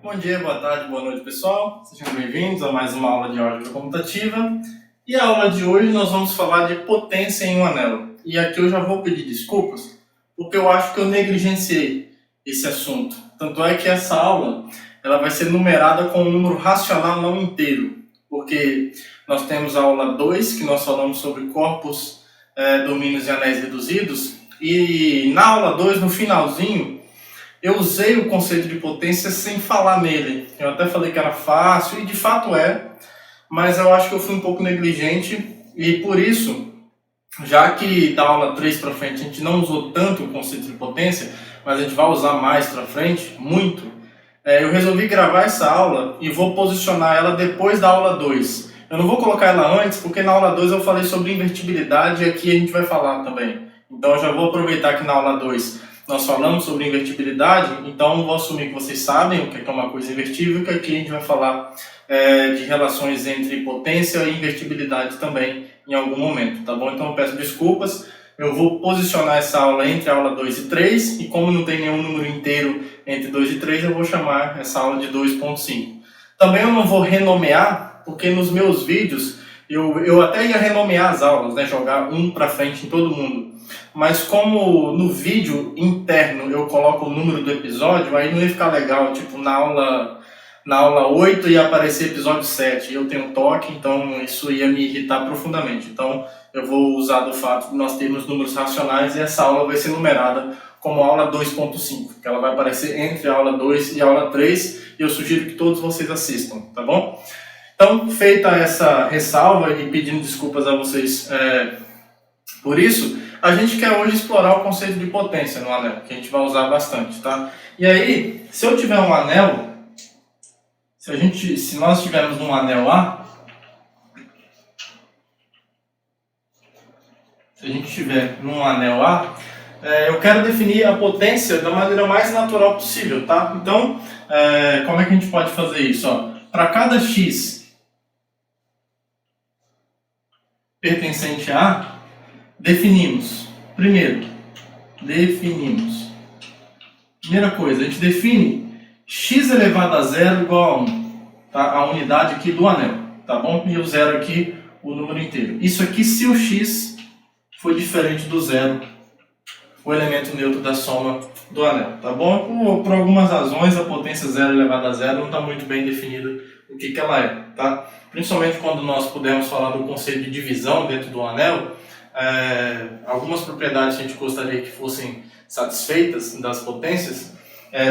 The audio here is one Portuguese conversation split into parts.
Bom dia, boa tarde, boa noite, pessoal. Sejam bem-vindos a mais uma aula de álgebra comutativa. E a aula de hoje nós vamos falar de potência em um anel. E aqui eu já vou pedir desculpas, porque eu acho que eu negligenciei esse assunto. Tanto é que essa aula ela vai ser numerada com um número racional não inteiro, porque nós temos a aula 2, que nós falamos sobre corpos, domínios e anéis reduzidos, e na aula 2, no finalzinho, eu usei o conceito de potência sem falar nele. Eu até falei que era fácil, e de fato é, mas eu acho que eu fui um pouco negligente, e por isso, já que da aula 3 para frente a gente não usou tanto o conceito de potência, mas a gente vai usar mais para frente, muito, eu resolvi gravar essa aula e vou posicionar ela depois da aula 2. Eu não vou colocar ela antes, porque na aula 2 eu falei sobre invertibilidade e aqui a gente vai falar também. Então eu já vou aproveitar que na aula 2 nós falamos sobre invertibilidade, então eu vou assumir que vocês sabem o que é uma coisa invertível, que aqui a gente vai falar de relações entre potência e invertibilidade também em algum momento, tá bom? Então eu peço desculpas, eu vou posicionar essa aula entre a aula 2 e 3, e como não tem nenhum número inteiro entre 2 e 3, eu vou chamar essa aula de 2.5. Também eu não vou renomear, porque nos meus vídeos eu até ia renomear as aulas, né, jogar um para frente em todo mundo. Mas como no vídeo interno eu coloco o número do episódio, aí não ia ficar legal, tipo na aula 8 ia aparecer episódio 7, e eu tenho toque, então isso ia me irritar profundamente. Então eu vou usar do fato de nós termos números racionais e essa aula vai ser numerada como aula 2.5, que ela vai aparecer entre a aula 2 e a aula 3, e eu sugiro que todos vocês assistam, tá bom? Então, feita essa ressalva e pedindo desculpas a vocês por isso, a gente quer hoje explorar o conceito de potência no anel, que a gente vai usar bastante, tá? E aí, se eu tiver um anel, se nós tivermos um anel A, se a gente tiver num anel A, eu quero definir a potência da maneira mais natural possível, tá? Então, como é que a gente pode fazer isso? Para cada x pertencente a, definimos. Primeira coisa, a gente define x elevado a zero igual a 1, tá? A unidade aqui do anel, tá bom? E o zero aqui, o número inteiro. Isso aqui se o x for diferente do zero, o elemento neutro da soma do anel, tá bom? Por algumas razões, a potência zero elevada a zero não está muito bem definida o que ela é, tá? Principalmente quando nós pudermos falar do conceito de divisão dentro do anel, algumas propriedades que a gente gostaria que fossem satisfeitas das potências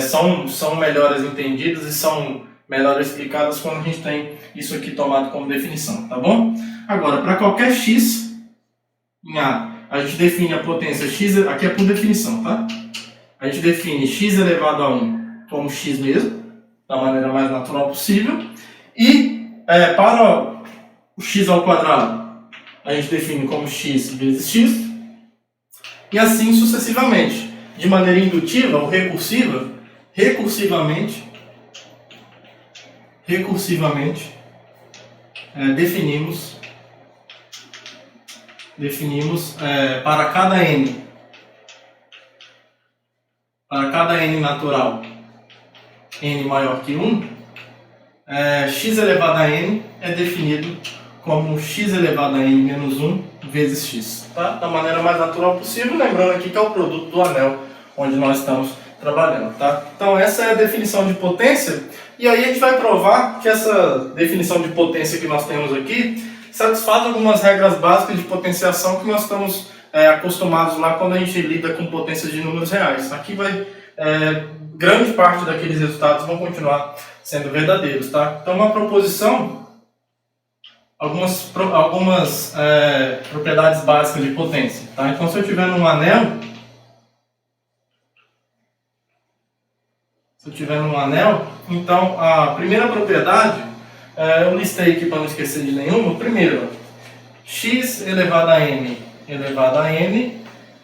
são melhores entendidas e são melhor explicadas quando a gente tem isso aqui tomado como definição, tá bom? Agora, para qualquer x em A gente define a potência x, aqui é por definição, tá? A gente define x elevado a 1 como x mesmo, da maneira mais natural possível, e para o x ao quadrado, a gente define como x vezes x, e assim sucessivamente. De maneira indutiva ou recursivamente, definimos para cada n natural, n maior que 1, x elevado a n é definido como x elevado a n menos 1 vezes x, tá? Da maneira mais natural possível, lembrando aqui que é o produto do anel onde nós estamos trabalhando, tá? Então essa é a definição de potência, e aí a gente vai provar que essa definição de potência que nós temos aqui satisfaz algumas regras básicas de potenciação que nós estamos acostumados lá quando a gente lida com potências de números reais. Aqui grande parte daqueles resultados vão continuar sendo verdadeiros, tá? Então uma proposição, algumas propriedades básicas de potência, tá? Então se eu tiver num anel, então a primeira propriedade, eu listei aqui para não esquecer de nenhuma. Primeiro, x elevado a n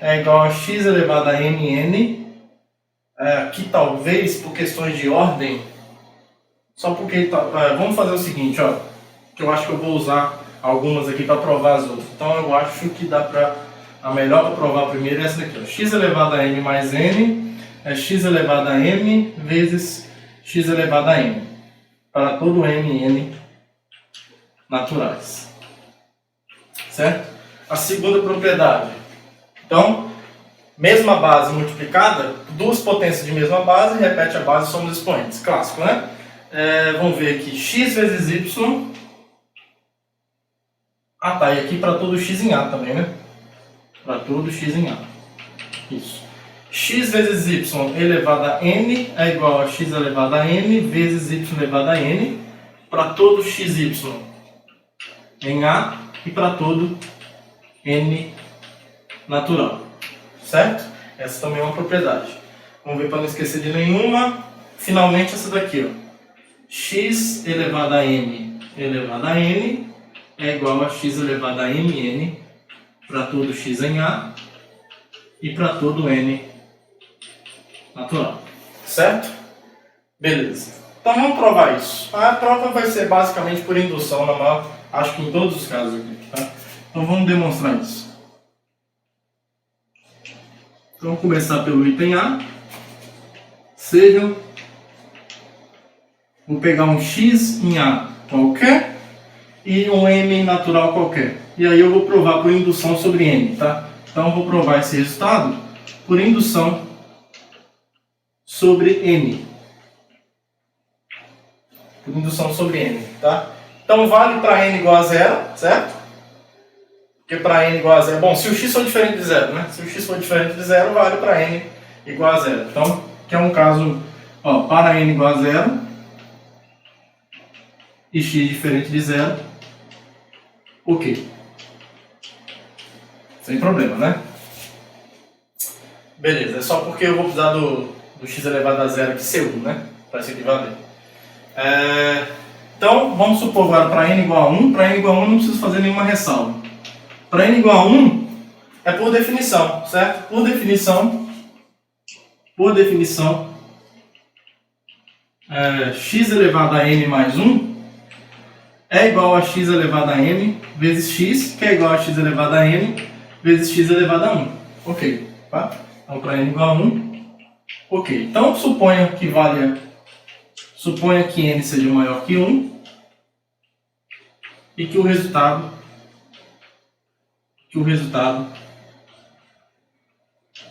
é igual a x elevado a mn, aqui talvez por questões de ordem, só porque, vamos fazer o seguinte, que eu acho que eu vou usar algumas aqui para provar as outras. Então eu acho que a melhor para provar primeiro é essa daqui, x elevado a m mais n é x elevado a m vezes x elevado a n, para todo n naturais. Certo? A segunda propriedade. Então, mesma base multiplicada, duas potências de mesma base, repete a base, soma os expoentes. Clássico, né? Vamos ver aqui, x vezes y. Ah, tá, e aqui para todo x em A também, né? Para todo x em A. Isso. X vezes y elevado a n é igual a x elevado a n vezes y elevado a n para todo xy em A e para todo n natural. Certo? Essa também é uma propriedade. Vamos ver para não esquecer de nenhuma. Finalmente essa daqui, ó. X elevado a n elevado a n é igual a x elevado a mn para todo x em A e para todo n natural. Certo? Beleza. Então vamos provar isso. A prova vai ser basicamente por indução, na maior, acho que em todos os casos aqui. Tá? Então vamos demonstrar isso. Então vamos começar pelo item A. Vou pegar um x em A qualquer e um m natural qualquer. E aí eu vou provar por indução sobre n, tá? Então eu vou provar esse resultado por indução sobre n. Por indução sobre n, tá? Então vale para n igual a zero, certo? Porque para n igual a zero... Bom, se o x for diferente de zero, né? Se o x for diferente de zero, vale para n igual a zero. Então, que é um caso, ó, para n igual a zero e x diferente de zero, ok. Sem problema, né? Beleza, é só porque eu vou precisar do x elevado a zero aqui ser 1, né? Para isso aqui valer. Então, vamos supor agora para n igual a 1. Para n igual a 1 não preciso fazer nenhuma ressalva. Para n igual a 1 é por definição, certo? Por definição, x elevado a n mais 1 é igual a x elevado a m vezes x, que é igual a x elevado a n vezes x elevado a 1. Ok, tá? Então, para n igual a 1, ok. Então, suponha que n seja maior que 1 e que o resultado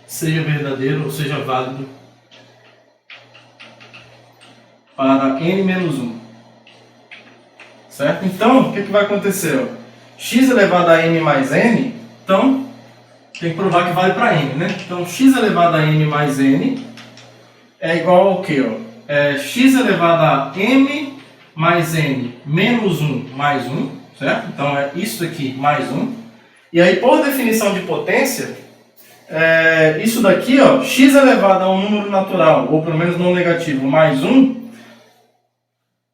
seja verdadeiro ou seja válido para n menos 1. Certo? Então, o que vai acontecer? Ó? X elevado a m mais n, então, tem que provar que vale para n, né? Então, x elevado a m mais n é igual ao quê? Ó? X elevado a m mais n menos 1 mais 1, certo? Então, é isso aqui mais 1. E aí, por definição de potência, isso daqui, ó, x elevado a um número natural, ou pelo menos não negativo, mais 1,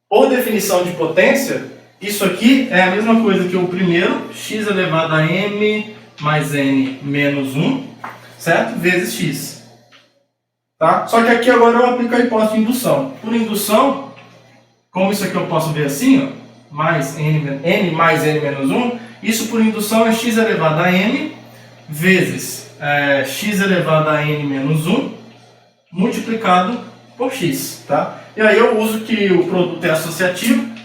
por definição de potência, isso aqui é a mesma coisa que o primeiro, x elevado a m mais n menos 1, certo? Vezes x. Tá? Só que aqui agora eu aplico a hipótese de indução. Por indução, como isso aqui eu posso ver assim, ó, mais n mais n menos 1, isso por indução é x elevado a m vezes x elevado a n menos 1 multiplicado por x. Tá? E aí eu uso que o produto é associativo,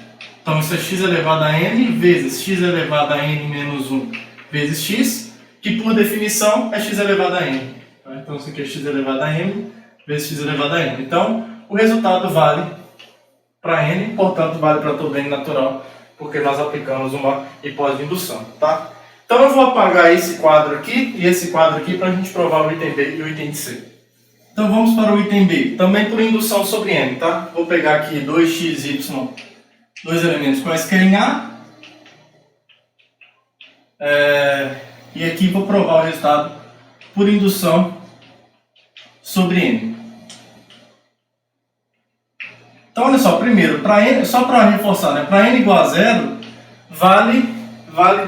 então isso é x elevado a n vezes x elevado a n menos 1 vezes x, que por definição é x elevado a n. Tá? Então isso aqui é x elevado a n vezes x elevado a n. Então o resultado vale para n, portanto vale para todo n natural, porque nós aplicamos uma hipótese de indução. Tá? Então eu vou apagar esse quadro aqui e esse quadro aqui para a gente provar o item B e o item C. Então vamos para o item B, também por indução sobre n, tá? Vou pegar aqui 2x, y, dois elementos quaisquer em A, e aqui vou provar o resultado por indução sobre n. Então olha só, primeiro, para n, só para reforçar, né? Para n igual a zero, vale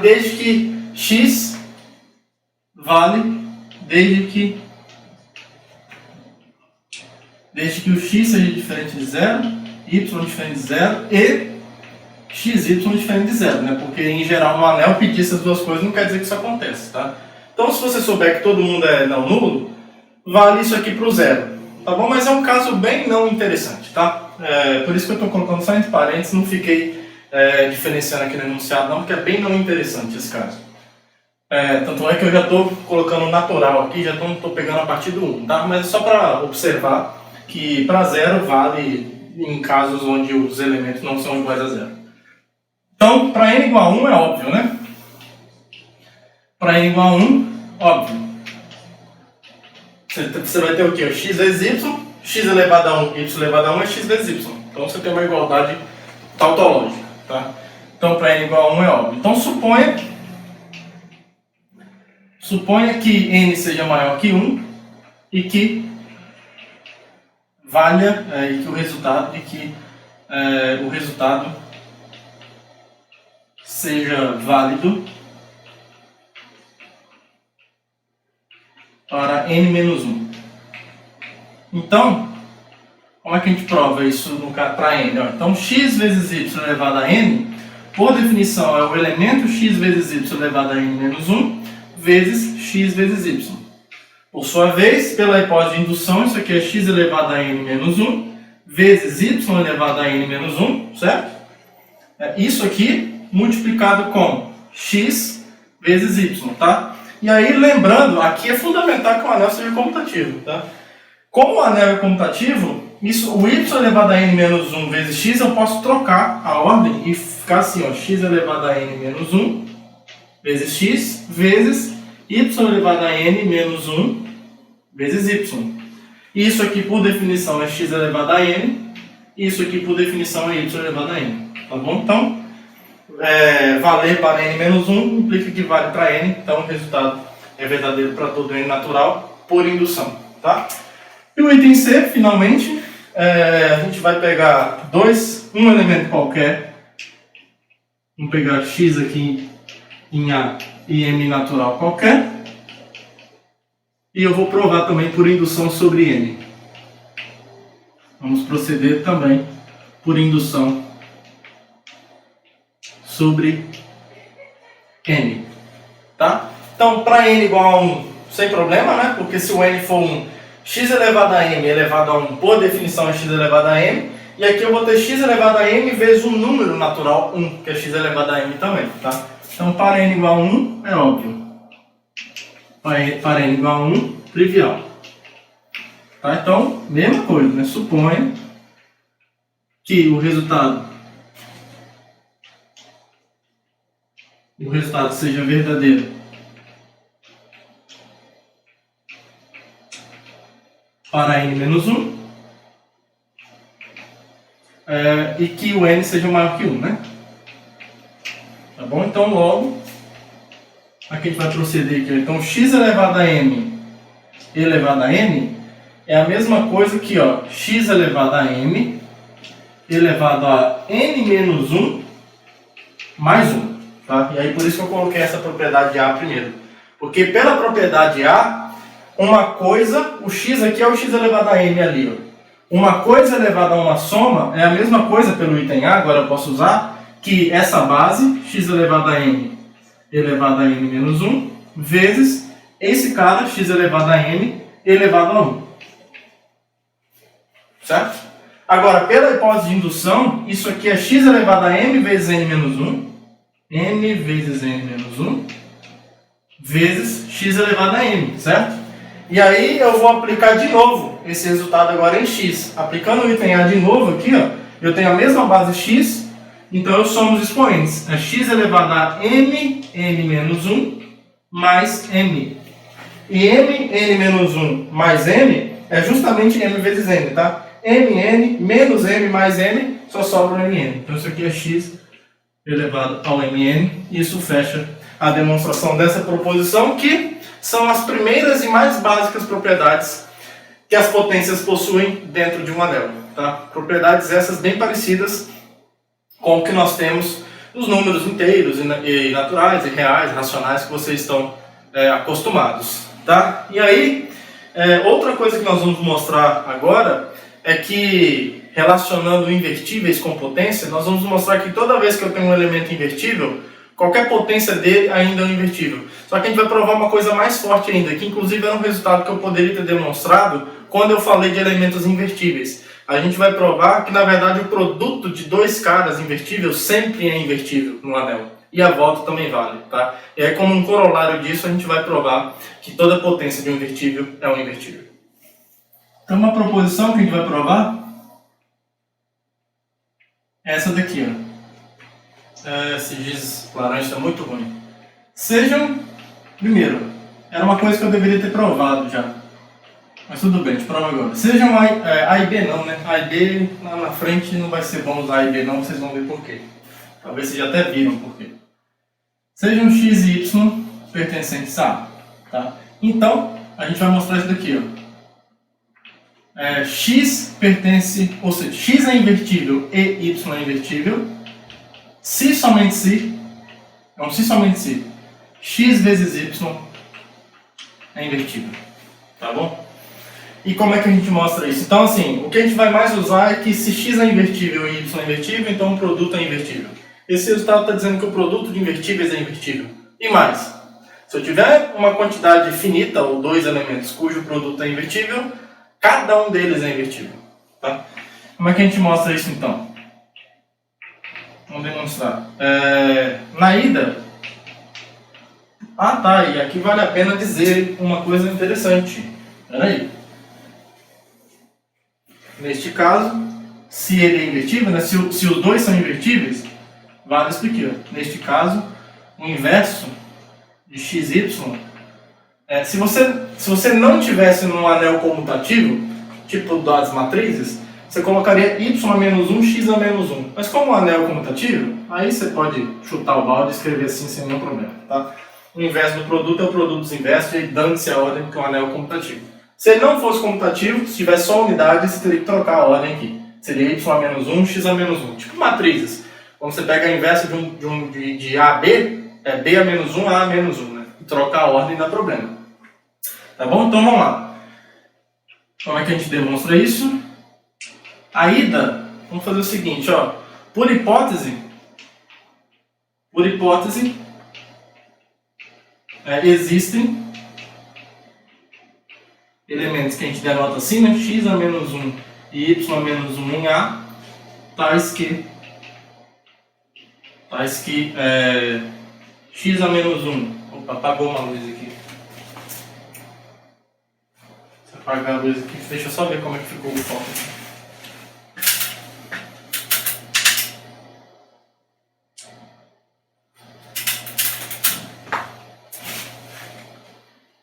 desde que x desde que o x seja diferente de zero, y diferente de zero e xy diferente de zero, né? Porque em geral no anel pedir essas duas coisas não quer dizer que isso acontece, tá? Então se você souber que todo mundo é não nulo, vale isso aqui para o zero, tá bom? Mas é um caso bem não interessante, tá? Por isso que eu estou colocando só entre parênteses, não fiquei diferenciando aqui no enunciado não, porque é bem não interessante esse caso. Tanto é que eu já estou colocando natural aqui, já não estou pegando a partir do 1, tá? Mas é só para observar que para 0 vale em casos onde os elementos não são iguais a 0. Então, para n igual a 1 é óbvio, né? Para n igual a 1, óbvio. Você vai ter o quê? X vezes y, x elevado a 1, y elevado a 1 é x vezes y. Então você tem uma igualdade tautológica, tá? Então para n igual a 1 é óbvio. Então suponha que n seja maior que 1 e que valha e que o resultado seja válido para n menos 1. Então, como é que a gente prova isso para n? Então, x vezes y elevado a n, por definição, é o elemento x vezes y elevado a n menos 1 vezes x vezes y. Por sua vez, pela hipótese de indução, isso aqui é x elevado a n menos 1 vezes y elevado a n menos 1, certo? Isso aqui multiplicado com x vezes y, tá? E aí, lembrando, aqui é fundamental que o anel seja comutativo, tá? Como o anel é comutativo, o y elevado a n menos 1 vezes x, eu posso trocar a ordem e ficar assim, ó, x elevado a n menos 1 vezes x vezes y elevado a n menos 1 vezes y. Isso aqui, por definição, é x elevado a n, e isso aqui, por definição, é y elevado a n, tá bom? Então, valer para n menos 1 implica que vale para n, então o resultado é verdadeiro para todo n natural por indução, tá? E o item C, finalmente, a gente vai pegar um elemento qualquer, vamos pegar x aqui em A e m natural qualquer, e eu vou provar também por indução sobre n. Vamos proceder também por indução sobre n, tá? Então, para n igual a 1, sem problema, né? Porque se o n for 1, x elevado a m elevado a 1, por definição, é x elevado a m. E aqui eu vou ter x elevado a m vezes um número natural 1, que é x elevado a m também, tá? Então, para n igual a 1, é óbvio. Para n igual a 1, trivial. Tá? Então, mesma coisa, né? Suponha que o resultado seja verdadeiro para n menos 1 e que o n seja maior que 1, né? Tá bom? Então, logo, aqui a gente vai proceder aqui. Então, x elevado a m elevado a n é a mesma coisa que, ó, x elevado a m elevado a n menos 1 mais 1. Tá? E aí por isso que eu coloquei essa propriedade A primeiro. Porque pela propriedade A, uma coisa, o x aqui é o x elevado a m ali. Ó. Uma coisa elevada a uma soma é a mesma coisa pelo item A, agora eu posso usar, que essa base, x elevado a m elevado a n menos 1, vezes esse cara, x elevado a m elevado a 1. Certo? Agora, pela hipótese de indução, isso aqui é x elevado a m vezes n menos 1, m vezes n menos 1, vezes x elevado a m, certo? E aí eu vou aplicar de novo esse resultado agora em x. Aplicando o item A de novo aqui, ó, eu tenho a mesma base x, então eu somo os expoentes. É x elevado a m, n menos 1, mais m. E m, n menos 1 mais m é justamente m vezes n, tá? mn menos m mais m, só sobra o mn. Então isso aqui é x elevado ao mn, e isso fecha a demonstração dessa proposição, que são as primeiras e mais básicas propriedades que as potências possuem dentro de um anel. Tá? Propriedades essas bem parecidas com o que nós temos nos números inteiros e naturais, e reais, racionais, que vocês estão acostumados. Tá? E aí, outra coisa que nós vamos mostrar agora é que, relacionando invertíveis com potência, nós vamos mostrar que toda vez que eu tenho um elemento invertível, qualquer potência dele ainda é um invertível. Só que a gente vai provar uma coisa mais forte ainda, que inclusive é um resultado que eu poderia ter demonstrado quando eu falei de elementos invertíveis. a gente vai provar que, na verdade, o produto de dois caras invertível sempre é invertível no anel. E a volta também vale, tá? E aí, como um corolário disso, a gente vai provar que toda potência de um invertível é um invertível. Então, uma proposição que a gente vai provar é essa daqui, ó. Esse giz laranja está muito ruim. Sejam, primeiro, era uma coisa que eu deveria ter provado já. Mas tudo bem, a gente prova agora. Sejam A e B não, né? A e B lá na frente não vai ser bom usar A e B não, vocês vão ver por quê. Talvez vocês já até viram por quê. Sejam X e Y pertencentes a A, tá? Então, a gente vai mostrar isso daqui, ó. X pertence, ou seja, X é invertível e Y é invertível, se somente se, não, se somente se, X vezes Y é invertível, tá bom? E como é que a gente mostra isso? Então, assim, o que a gente vai mais usar é que se X é invertível e Y é invertível, então o produto é invertível. Esse resultado está dizendo que o produto de invertíveis é invertível. E mais, se eu tiver uma quantidade finita, ou dois elementos, cujo produto é invertível, cada um deles é invertível. Tá? Como é que a gente mostra isso, então? Vamos demonstrar. Na ida... Ah, tá, e aqui vale a pena dizer uma coisa interessante. Espera aí. Neste caso, se ele é invertível, né, se os dois são invertíveis, vale isso aqui. Ó. Neste caso, o inverso de xy, se você não tivesse num anel comutativo, tipo das matrizes, você colocaria y a menos 1, x a menos 1. Mas como o anel é comutativo, aí você pode chutar o balde e escrever assim sem nenhum problema. Tá? O inverso do produto é o produto dos inversos, e dando-se a ordem porque o anel é comutativo. Se ele não fosse comutativo, se tivesse só unidade, você teria que trocar a ordem aqui. Seria y a menos 1, x a menos 1. Tipo matrizes. Quando você pega a inversa de A a B, é B a menos 1, A a menos 1. Né? E trocar a ordem dá problema. Tá bom? Então vamos lá. Como é que a gente demonstra isso? A ida, vamos fazer o seguinte, ó. Por hipótese, existem elementos que a gente denota assim, né? X a menos 1 e y a menos 1 em A, tais que x a menos 1. Opa, apagou uma luz aqui. Se apagar a luz aqui, deixa eu só ver como é que ficou o foco aqui.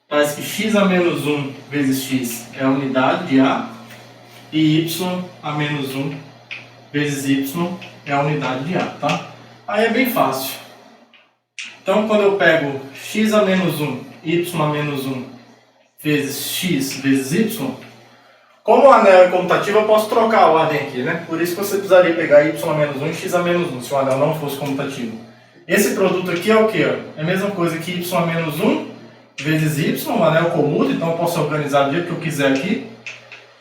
Tais que x a menos 1 vezes x é a unidade de A e y a menos 1 vezes y é a unidade de A, tá? Aí é bem fácil. Então, quando eu pego x a menos 1, y a menos 1 vezes x vezes y, como o anel é comutativo, eu posso trocar a ordem aqui, né? Por isso que você precisaria pegar y a menos 1 e x a menos 1, se o anel não fosse comutativo. Esse produto aqui é o quê? É a mesma coisa que y a menos 1 vezes y, o anel comuta, então eu posso organizar do jeito que eu quiser aqui.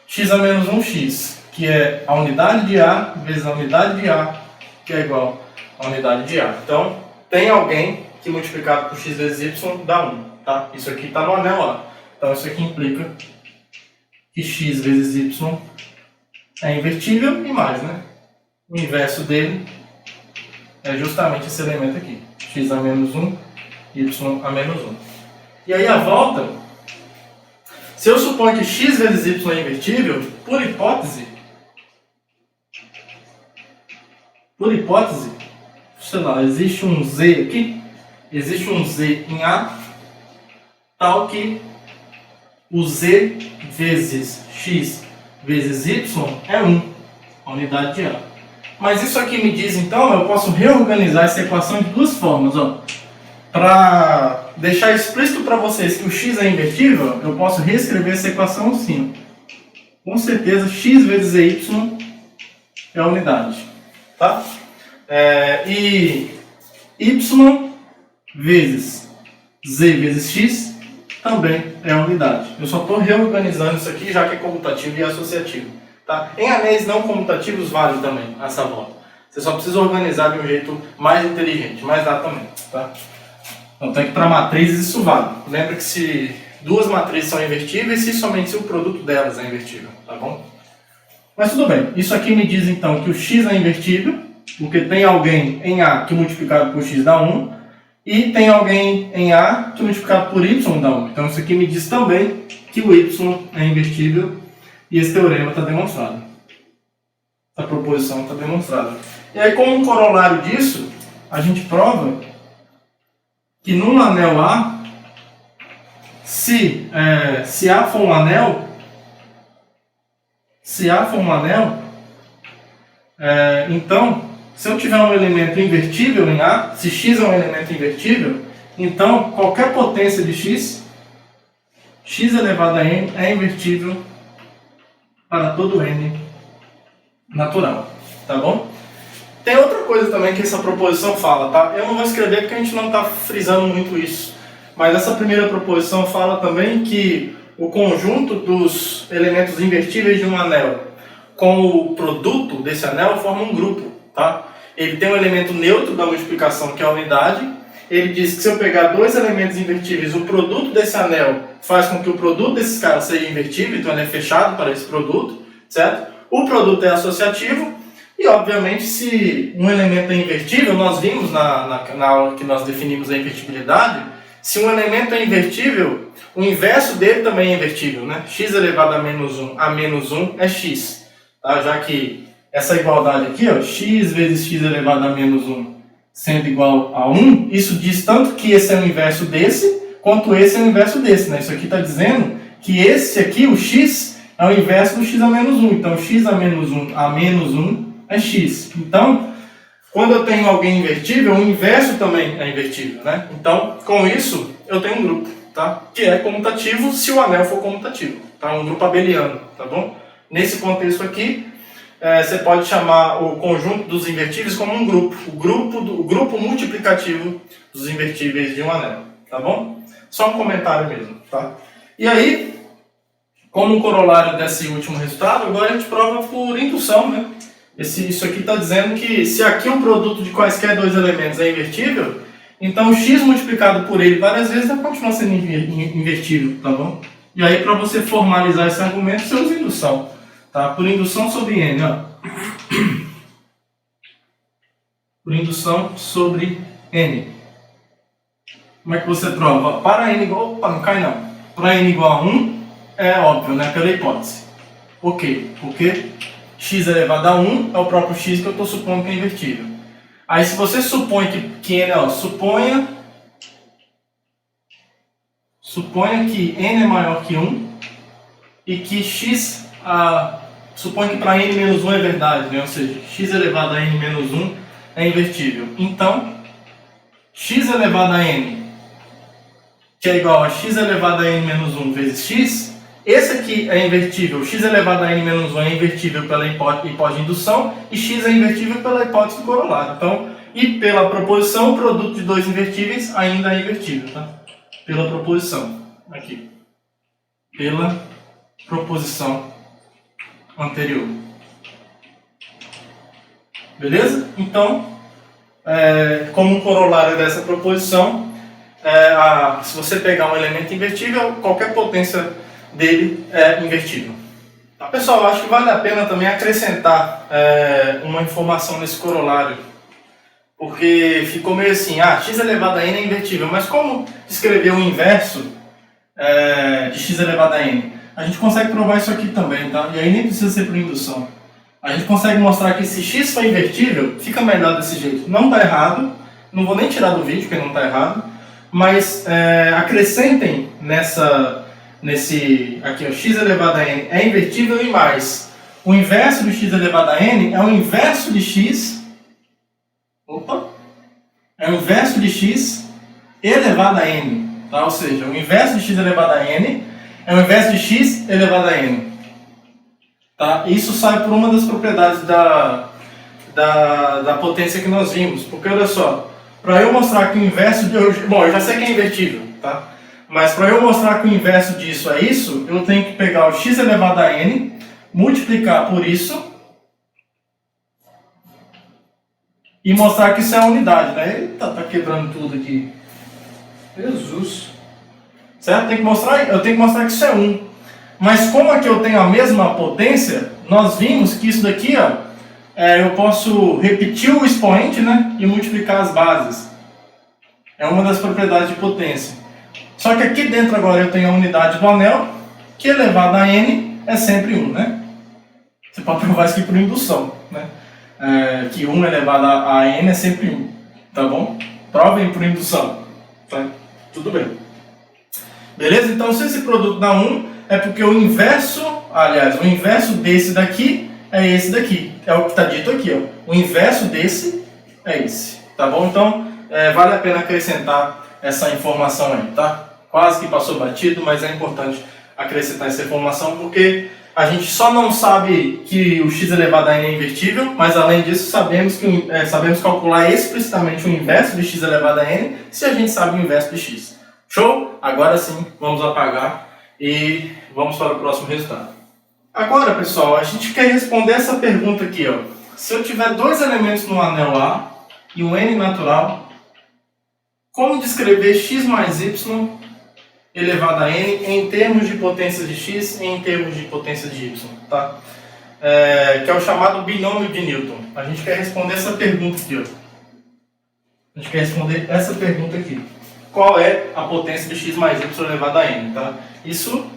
X a menos 1x, que é a unidade de A vezes a unidade de A, que é igual a unidade de A. Então, tem alguém que multiplicado por x vezes y dá 1. Tá? Isso aqui está no anel A. Então, isso aqui implica que x vezes y é invertível e mais, né? O inverso dele é justamente esse elemento aqui. X a menos 1, y a menos 1. E aí a volta, se eu suponho que x vezes y é invertível, por hipótese, sei lá, existe um z aqui, existe um z em A, tal que o z vezes x vezes y é 1, a unidade de A. Mas isso aqui me diz, então, eu posso reorganizar essa equação de duas formas, ó. Para deixar explícito para vocês que o x é invertível, eu posso reescrever essa equação assim. Com certeza, x vezes y é a unidade. Tá? E y vezes z vezes x também é a unidade. Eu só estou reorganizando isso aqui, já que é comutativo e associativo. Tá? Em anéis não comutativos vale também essa volta. Você só precisa organizar de um jeito mais inteligente, mas dá também. Tá? Então, que para matrizes isso vale. Lembra que se duas matrizes são invertíveis, se somente se o produto delas é invertível, tá bom? Mas tudo bem, isso aqui me diz então que o x é invertível, porque tem alguém em A que multiplicado por x dá 1, e tem alguém em A que multiplicado por y dá 1. Então isso aqui me diz também que o y é invertível, e esse teorema está demonstrado. Essa proposição está demonstrada. E aí, como um corolário disso, a gente prova que num anel A, se A for um anel, então, se eu tiver um elemento invertível em A, se x é um elemento invertível, então qualquer potência de x elevado a n, é invertível para todo n natural, tá bom? Tem outra coisa também que essa proposição fala, tá? Eu não vou escrever porque a gente não está frisando muito isso, mas essa primeira proposição fala também que o conjunto dos elementos invertíveis de um anel com o produto desse anel forma um grupo, tá? Ele tem um elemento neutro da multiplicação, que é a unidade. Ele diz que se eu pegar dois elementos invertíveis, o produto desse anel faz com que o produto desses caras seja invertível, então ele é fechado para esse produto, certo? O produto é associativo e, obviamente, se um elemento é invertível, nós vimos na aula que nós definimos a invertibilidade, se um elemento é invertível, o inverso dele também é invertível, né? X elevado a menos 1 é x, tá? Já que essa igualdade aqui, ó, x vezes x elevado a menos 1 sendo igual a 1, isso diz tanto que esse é o inverso desse, quanto esse é o inverso desse, né? Isso aqui está dizendo que esse aqui, o x, é o inverso do x a menos 1. Então, x a menos 1 é x. Então, quando eu tenho alguém invertível, o inverso também é invertível, né? Então, com isso, eu tenho um grupo, tá? Que é comutativo se o anel for comutativo, tá? Um grupo abeliano, tá bom? Nesse contexto aqui, você pode chamar o conjunto dos invertíveis como um grupo. O grupo multiplicativo dos invertíveis de um anel, tá bom? Só um comentário mesmo, tá? E aí, como um corolário desse último resultado, agora a gente prova por indução, né? Isso aqui está dizendo que se aqui o produto de quaisquer dois elementos é invertível, então o x multiplicado por ele várias vezes vai continuar sendo invertível, tá bom? E aí, para você formalizar esse argumento, você usa indução, tá? Por indução sobre n, ó. Por indução sobre n. Como é que você prova? Para n igual... Opa, não cai não. Para n igual a 1, é óbvio, né? Pela hipótese. Por quê? Porque x elevado a 1 é o próprio x que eu estou supondo que é invertível. Aí se você supõe que n, ó, suponha que n é maior que 1 e que x, suponha que para n menos 1 é verdade, né? Ou seja, x elevado a n menos 1 é invertível. Então, x elevado a n, que é igual a x elevado a n menos 1 vezes x, esse aqui é invertível, x elevado a n menos 1 é invertível pela hipótese de indução e x é invertível pela hipótese do corolário. Então, e pela proposição, o produto de dois invertíveis ainda é invertível, tá? Pela proposição, aqui. Pela proposição anterior. Beleza? Então, como um corolário dessa proposição, se você pegar um elemento invertível, qualquer potência dele é invertível. Tá, pessoal, acho que vale a pena também acrescentar uma informação nesse corolário, porque ficou meio assim, x elevado a n é invertível, mas como escrever o inverso de x elevado a n? A gente consegue provar isso aqui também, tá? E aí nem precisa ser por indução. A gente consegue mostrar que se x for invertível, fica melhor desse jeito. Não está errado, não vou nem tirar do vídeo porque não está errado, mas acrescentem aqui, ó, x elevado a n é invertível e mais. O inverso de x elevado a n é o inverso de x. É o inverso de x elevado a n. Tá? Ou seja, o inverso de x elevado a n é o inverso de x elevado a n. Tá? Isso sai por uma das propriedades da potência que nós vimos. Porque olha só, para eu mostrar que o inverso de... Bom, eu já sei que é invertível, tá? Mas para eu mostrar que o inverso disso é isso, eu tenho que pegar o x elevado a n, multiplicar por isso e mostrar que isso é a unidade, né? Eita, tá quebrando tudo aqui. Jesus! Certo? Eu tenho que mostrar que isso é 1. Mas como aqui eu tenho a mesma potência, nós vimos que isso daqui, ó, eu posso repetir o expoente, né, e multiplicar as bases. É uma das propriedades de potência. Só que aqui dentro agora eu tenho a unidade do anel, que elevado a n é sempre 1, né? Você pode provar isso aqui por indução, né? Que 1 elevado a n é sempre 1, tá bom? Provem por indução, tá? Tudo bem. Beleza? Então se esse produto dá 1, é porque o inverso desse daqui é esse daqui. É o que está dito aqui, ó. O inverso desse é esse, tá bom? Então vale a pena acrescentar essa informação aí, tá? Quase que passou batido, mas é importante acrescentar essa informação porque a gente só não sabe que o x elevado a n é invertível, mas além disso sabemos calcular explicitamente o inverso de x elevado a n se a gente sabe o inverso de x. Show? Agora sim, vamos apagar e vamos para o próximo resultado. Agora, pessoal, a gente quer responder essa pergunta aqui, ó. Se eu tiver dois elementos no anel A e um n natural, como descrever x mais y elevado a n em termos de potência de x e em termos de potência de y, tá? Que é o chamado binômio de Newton. A gente quer responder essa pergunta aqui, ó. A gente quer responder essa pergunta aqui. Qual é a potência de x mais y elevado a n, tá? Isso,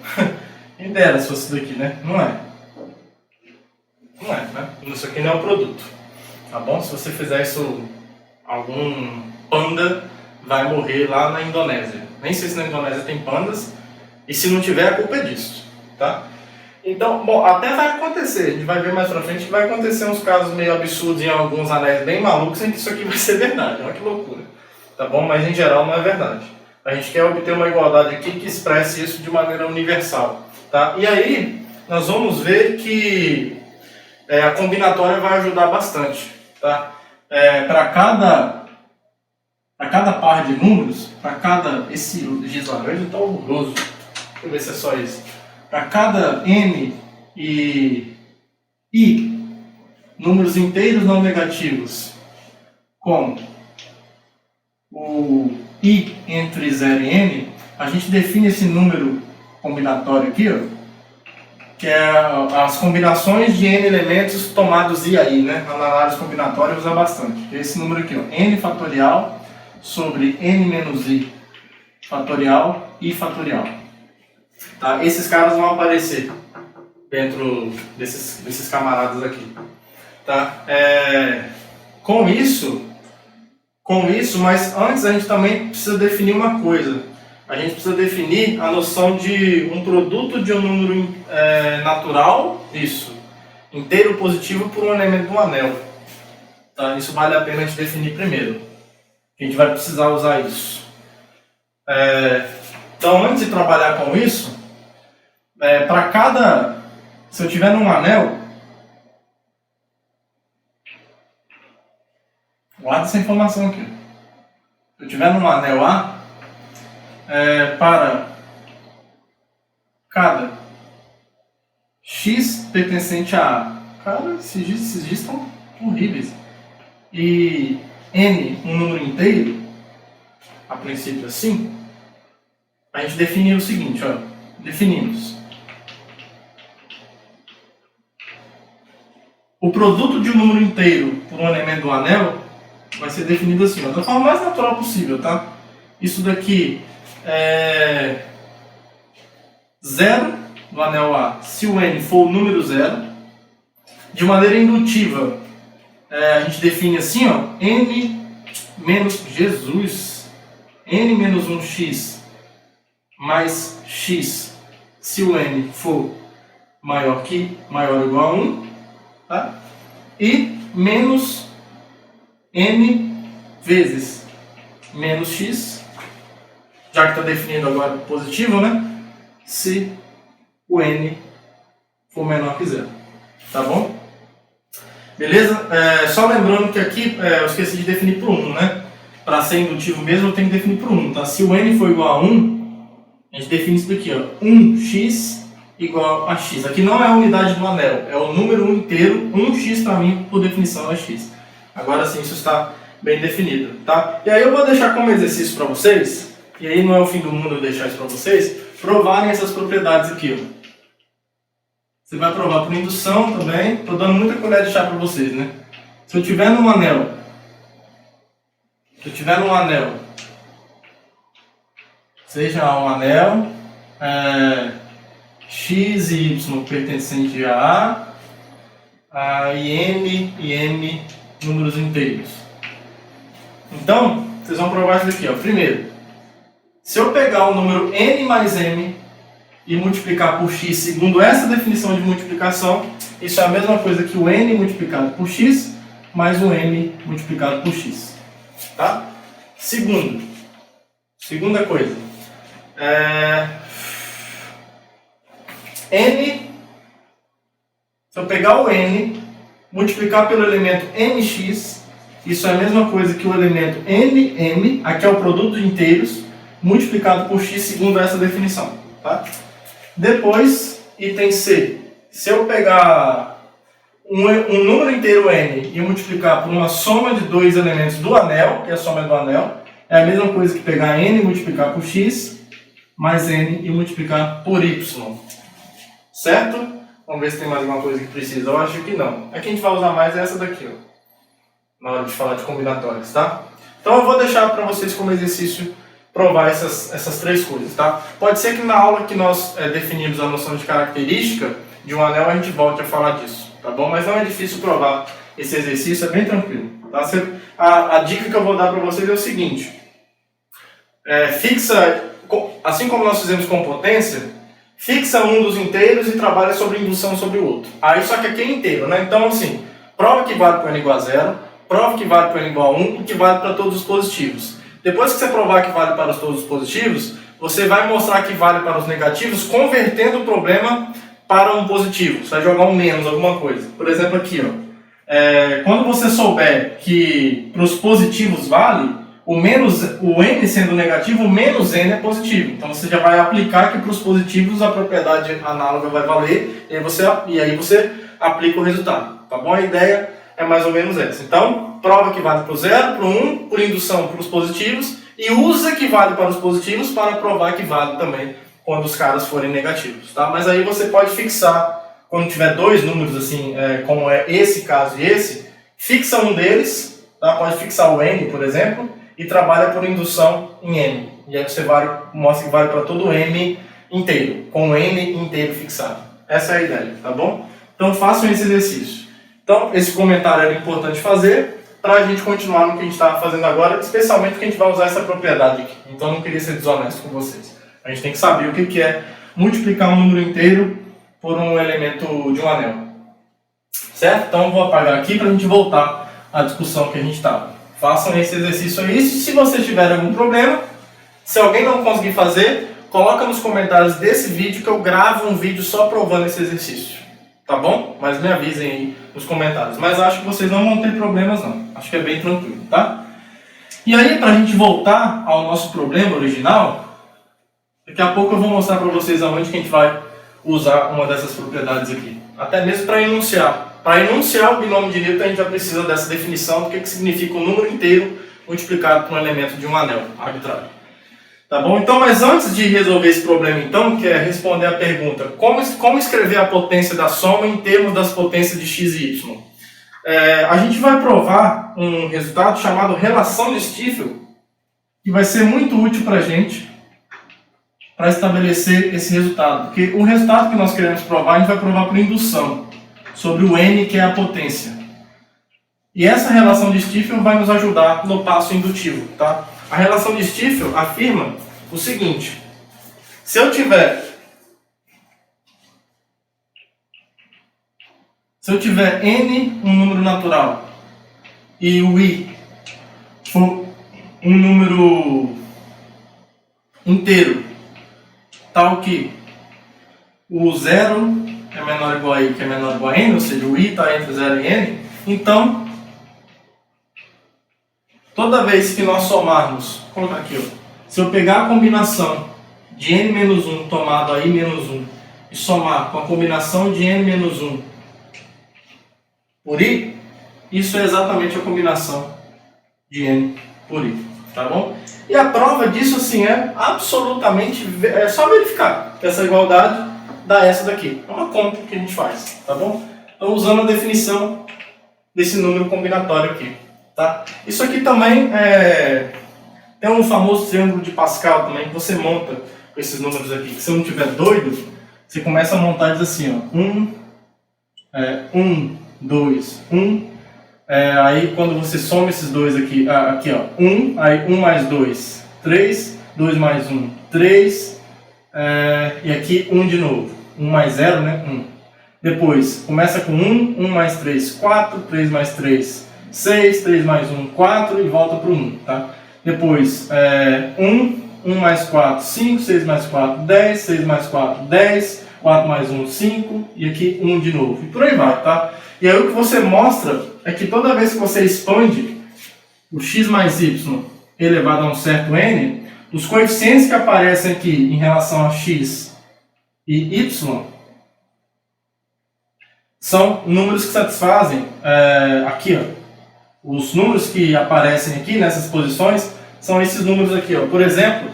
quem dera se fosse isso daqui, né? Não é. Não é, né? Isso aqui não é o produto, tá bom? Se você fizer isso, algum panda vai morrer lá na Indonésia. Nem sei se na Indonésia tem pandas, e se não tiver, a culpa é disso, tá? Então, bom, até vai acontecer, a gente vai ver mais pra frente que vai acontecer uns casos meio absurdos em alguns anéis bem malucos em que isso aqui vai ser verdade, olha que loucura, tá bom? Mas em geral não é verdade. A gente quer obter uma igualdade aqui que expresse isso de maneira universal, tá? E aí, nós vamos ver que a combinatória vai ajudar bastante, tá? Para cada par de números, para cada... Esse giz laranja está horroroso. Deixa eu ver se é só isso. Para cada n e i, números inteiros não negativos, com o i entre 0 e n, a gente define esse número combinatório aqui, ó, que é as combinações de n elementos tomados i a i, né? Na análise combinatória usa bastante. Esse número aqui, ó, n fatorial sobre n menos i fatorial e fatorial. Tá? Esses caras vão aparecer dentro desses camaradas aqui. Tá? Com isso, mas antes a gente também precisa definir uma coisa. A gente precisa definir a noção de um produto de um número natural, isso, inteiro positivo por um elemento do anel. Tá? Isso vale a pena a gente definir primeiro. A gente vai precisar usar isso. Então, antes de trabalhar com isso, para cada... Se eu tiver num anel... Guarda essa informação aqui. Se eu tiver num anel A, para cada x pertencente a A. Cara, esses giz estão horríveis. E n, um número inteiro, a princípio assim, a gente definiu o seguinte, ó, definimos o produto de um número inteiro por um elemento do anel vai ser definido assim, ó, da forma mais natural possível, tá? Isso daqui é 0 no anel A, se o n for o número 0, de maneira indutiva, a gente define assim, ó, n menos n menos 1x mais x, se o n for maior ou igual a 1, tá? E menos n vezes menos x, já que está definido agora positivo, né? Se o n for menor que 0, tá bom? Beleza? Só lembrando que aqui eu esqueci de definir por 1, né? Para ser indutivo mesmo eu tenho que definir por 1, tá? Se o n for igual a 1, a gente define isso daqui, ó, 1x igual a x. Aqui não é a unidade do anel, é o número 1 inteiro, 1x para mim, por definição, é x. Agora sim, isso está bem definido, tá? E aí eu vou deixar como exercício para vocês, e aí não é o fim do mundo eu deixar isso para vocês, provarem essas propriedades aqui, ó. Você vai provar por indução também. Estou dando muita colher de chá para vocês, né? Se eu tiver num anel, seja um anel X e Y pertencente a e N e M números inteiros. Então, vocês vão provar isso aqui, ó. Primeiro, se eu pegar o número N mais M e multiplicar por X segundo essa definição de multiplicação, isso é a mesma coisa que o N multiplicado por X mais o M multiplicado por X. Tá? Segunda coisa. N, se eu pegar o N, multiplicar pelo elemento NX, isso é a mesma coisa que o elemento NM, aqui é o produto de inteiros, multiplicado por X segundo essa definição. Tá? Depois, item C. Se eu pegar um número inteiro N e multiplicar por uma soma de dois elementos do anel, que é a soma do anel, é a mesma coisa que pegar N e multiplicar por X, mais N e multiplicar por Y. Certo? Vamos ver se tem mais alguma coisa que precisa. Eu acho que não. A que a gente vai usar mais é essa daqui, ó, na hora de falar de combinatórias, tá? Então eu vou deixar para vocês como exercício provar essas três coisas, tá? Pode ser que na aula que nós definimos a noção de característica de um anel a gente volte a falar disso, tá bom? Mas não é difícil provar esse exercício, é bem tranquilo, tá? A dica que eu vou dar para vocês é o seguinte: fixa, assim como nós fizemos com potência, fixa um dos inteiros e trabalha sobre indução sobre o outro. Aí só que aqui é inteiro, né? Então assim, prova que vale para n igual a 0, prova que vale para n igual a 1 e que vale para todos os positivos. Depois que você provar que vale para todos os positivos, você vai mostrar que vale para os negativos, convertendo o problema para um positivo. Você vai jogar um menos, alguma coisa. Por exemplo aqui, ó. Quando você souber que para os positivos vale, o n sendo negativo, o menos n é positivo. Então você já vai aplicar que para os positivos a propriedade análoga vai valer, e aí você aplica o resultado. Tá bom? A ideia é mais ou menos essa. Então, prova que vale para o 0, para o 1, por indução para os positivos, e usa que vale para os positivos para provar que vale também quando os caras forem negativos. Tá? Mas aí você pode fixar, quando tiver dois números assim, como é esse caso e esse, fixa um deles, tá? Pode fixar o n, por exemplo, e trabalha por indução em m. E aí você mostra que vale para todo m inteiro, com o n inteiro fixado. Essa é a ideia, tá bom? Então façam esse exercício. Então, esse comentário era importante fazer para a gente continuar no que a gente está fazendo agora, especialmente porque a gente vai usar essa propriedade aqui. Então, eu não queria ser desonesto com vocês. A gente tem que saber o que é multiplicar um número inteiro por um elemento de um anel. Certo? Então, eu vou apagar aqui para a gente voltar à discussão que a gente estava. Façam esse exercício aí. Se vocês tiverem algum problema, se alguém não conseguir fazer, coloca nos comentários desse vídeo que eu gravo um vídeo só provando esse exercício. Tá bom? Mas me avisem aí nos comentários. Mas acho que vocês não vão ter problemas não. Acho que é bem tranquilo, tá? E aí, pra gente voltar ao nosso problema original, daqui a pouco eu vou mostrar pra vocês aonde que a gente vai usar uma dessas propriedades aqui. Até mesmo para enunciar. Para enunciar o binômio de Newton, a gente já precisa dessa definição do que significa um número inteiro multiplicado por um elemento de um anel arbitrário. Tá bom? Então, mas antes de resolver esse problema, então, que é responder a pergunta como escrever a potência da soma em termos das potências de x e y? A gente vai provar um resultado chamado relação de Stiefel, que vai ser muito útil para a gente para estabelecer esse resultado. Porque o resultado que nós queremos provar, a gente vai provar por indução sobre o n, que é a potência. E essa relação de Stiefel vai nos ajudar no passo indutivo, tá? A relação de Stiefel afirma o seguinte: se eu tiver n um número natural e o i for um número inteiro, tal que o 0 é menor ou igual a i, que é menor ou igual a n, ou seja, o i está entre 0 e n, então toda vez que nós somarmos, vou colocar aqui, ó, se eu pegar a combinação de n-1 tomado a i-1 e somar com a combinação de n-1 por i, isso é exatamente a combinação de n por i, tá bom? E a prova disso, assim, é absolutamente, é só verificar que essa igualdade dá essa daqui. É uma conta que a gente faz, tá bom? Então, usando a definição desse número combinatório aqui, tá? Isso aqui também tem um famoso triângulo de Pascal também, que você monta com esses números aqui. Que se eu não estiver doido, você começa a montar e diz assim, ó, 1, 2, 1. Aí quando você soma esses dois aqui, aqui ó, 1, aí 1 mais 2, 3, 2 mais 1, 3, e aqui 1 de novo, 1 mais 0, né, 1. Depois, começa com 1, 1 mais 3, 4, 3 mais 3, 6, 3 mais 1, 4 e volta para o 1, tá? Depois, 1, 1 mais 4, 5, 6 mais 4, 10, 6 mais 4, 10, 4 mais 1, 5 e aqui 1 de novo. E por aí vai, tá? E aí o que você mostra é que toda vez que você expande o x mais y elevado a um certo n, os coeficientes que aparecem aqui em relação a x e y são números que satisfazem, aqui ó, os números que aparecem aqui nessas posições são esses números aqui, ó. Por exemplo,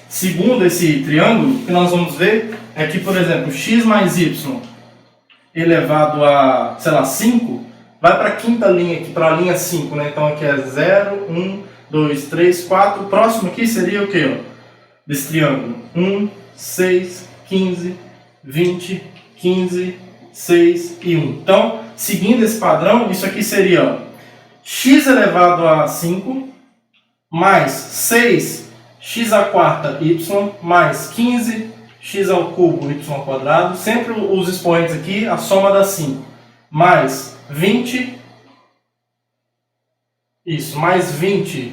segundo esse triângulo, o que nós vamos ver é que, por exemplo, x mais y elevado a, sei lá, 5, vai para a quinta linha aqui, para a linha 5, né? Então aqui é 0, 1, 2, 3, 4. O próximo aqui seria o quê, ó? Desse triângulo. 1, 6, 15, 20, 15, 6 e 1. Então, seguindo esse padrão, isso aqui seria, ó, x elevado a 5 mais 6 x à quarta y mais 15 x ao cubo y ao quadrado, sempre os expoentes aqui, a soma dá 5, mais 20, isso, mais 20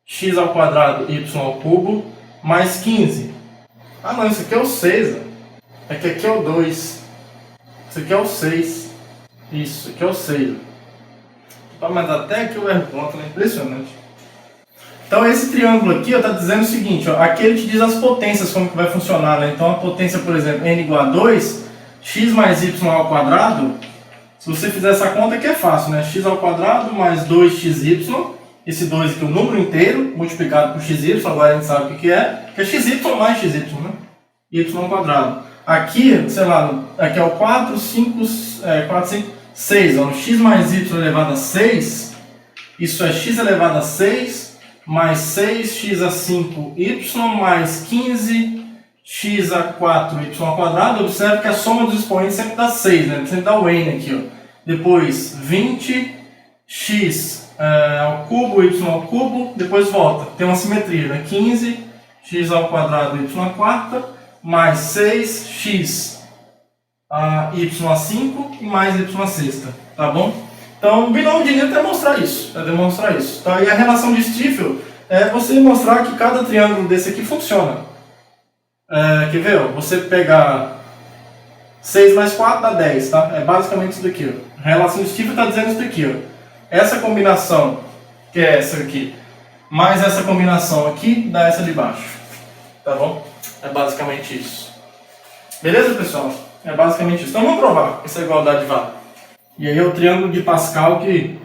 x ao quadrado y ao cubo, mais 15. Ah não, isso aqui é o 6, é que aqui é o 2, isso aqui é o 6, isso aqui é o 6. Mas até aqui eu erro conta, né? Impressionante. Então esse triângulo aqui está dizendo o seguinte, ó, aqui ele te diz as potências, como que vai funcionar, né? Então a potência, por exemplo, n igual a 2, x mais y ao quadrado, se você fizer essa conta aqui é fácil, né? X ao quadrado mais 2xy, esse 2 aqui é o número inteiro, multiplicado por xy, agora a gente sabe o que é xy mais xy, né? Y ao quadrado. Aqui, sei lá, aqui é o 4, 5, 6, ó, x mais y elevado a 6, isso é x elevado a 6, mais 6x a 5y, mais 15x a 4y ao quadrado. Observe que a soma dos expoentes sempre dá 6, né? Sempre dá o n aqui, ó. Depois 20x ao cubo, y ao cubo, depois volta. Tem uma simetria, né? 15x ao quadrado, y à quarta, mais 6x a y a 5 e mais y a sexta, tá bom? Então, o binômio de Newton é demonstrar isso, tá? E a relação de Stiefel é você mostrar que cada triângulo desse aqui funciona. Quer ver? Ó, você pegar 6 mais 4 dá 10, tá? É basicamente isso daqui, ó. A relação de Stiefel está dizendo isso daqui, ó. Essa combinação, que é essa aqui, mais essa combinação aqui, dá essa de baixo, tá bom? É basicamente isso. Beleza, pessoal? É basicamente isso. Então vamos provar essa igualdade vale. E aí é o triângulo de Pascal que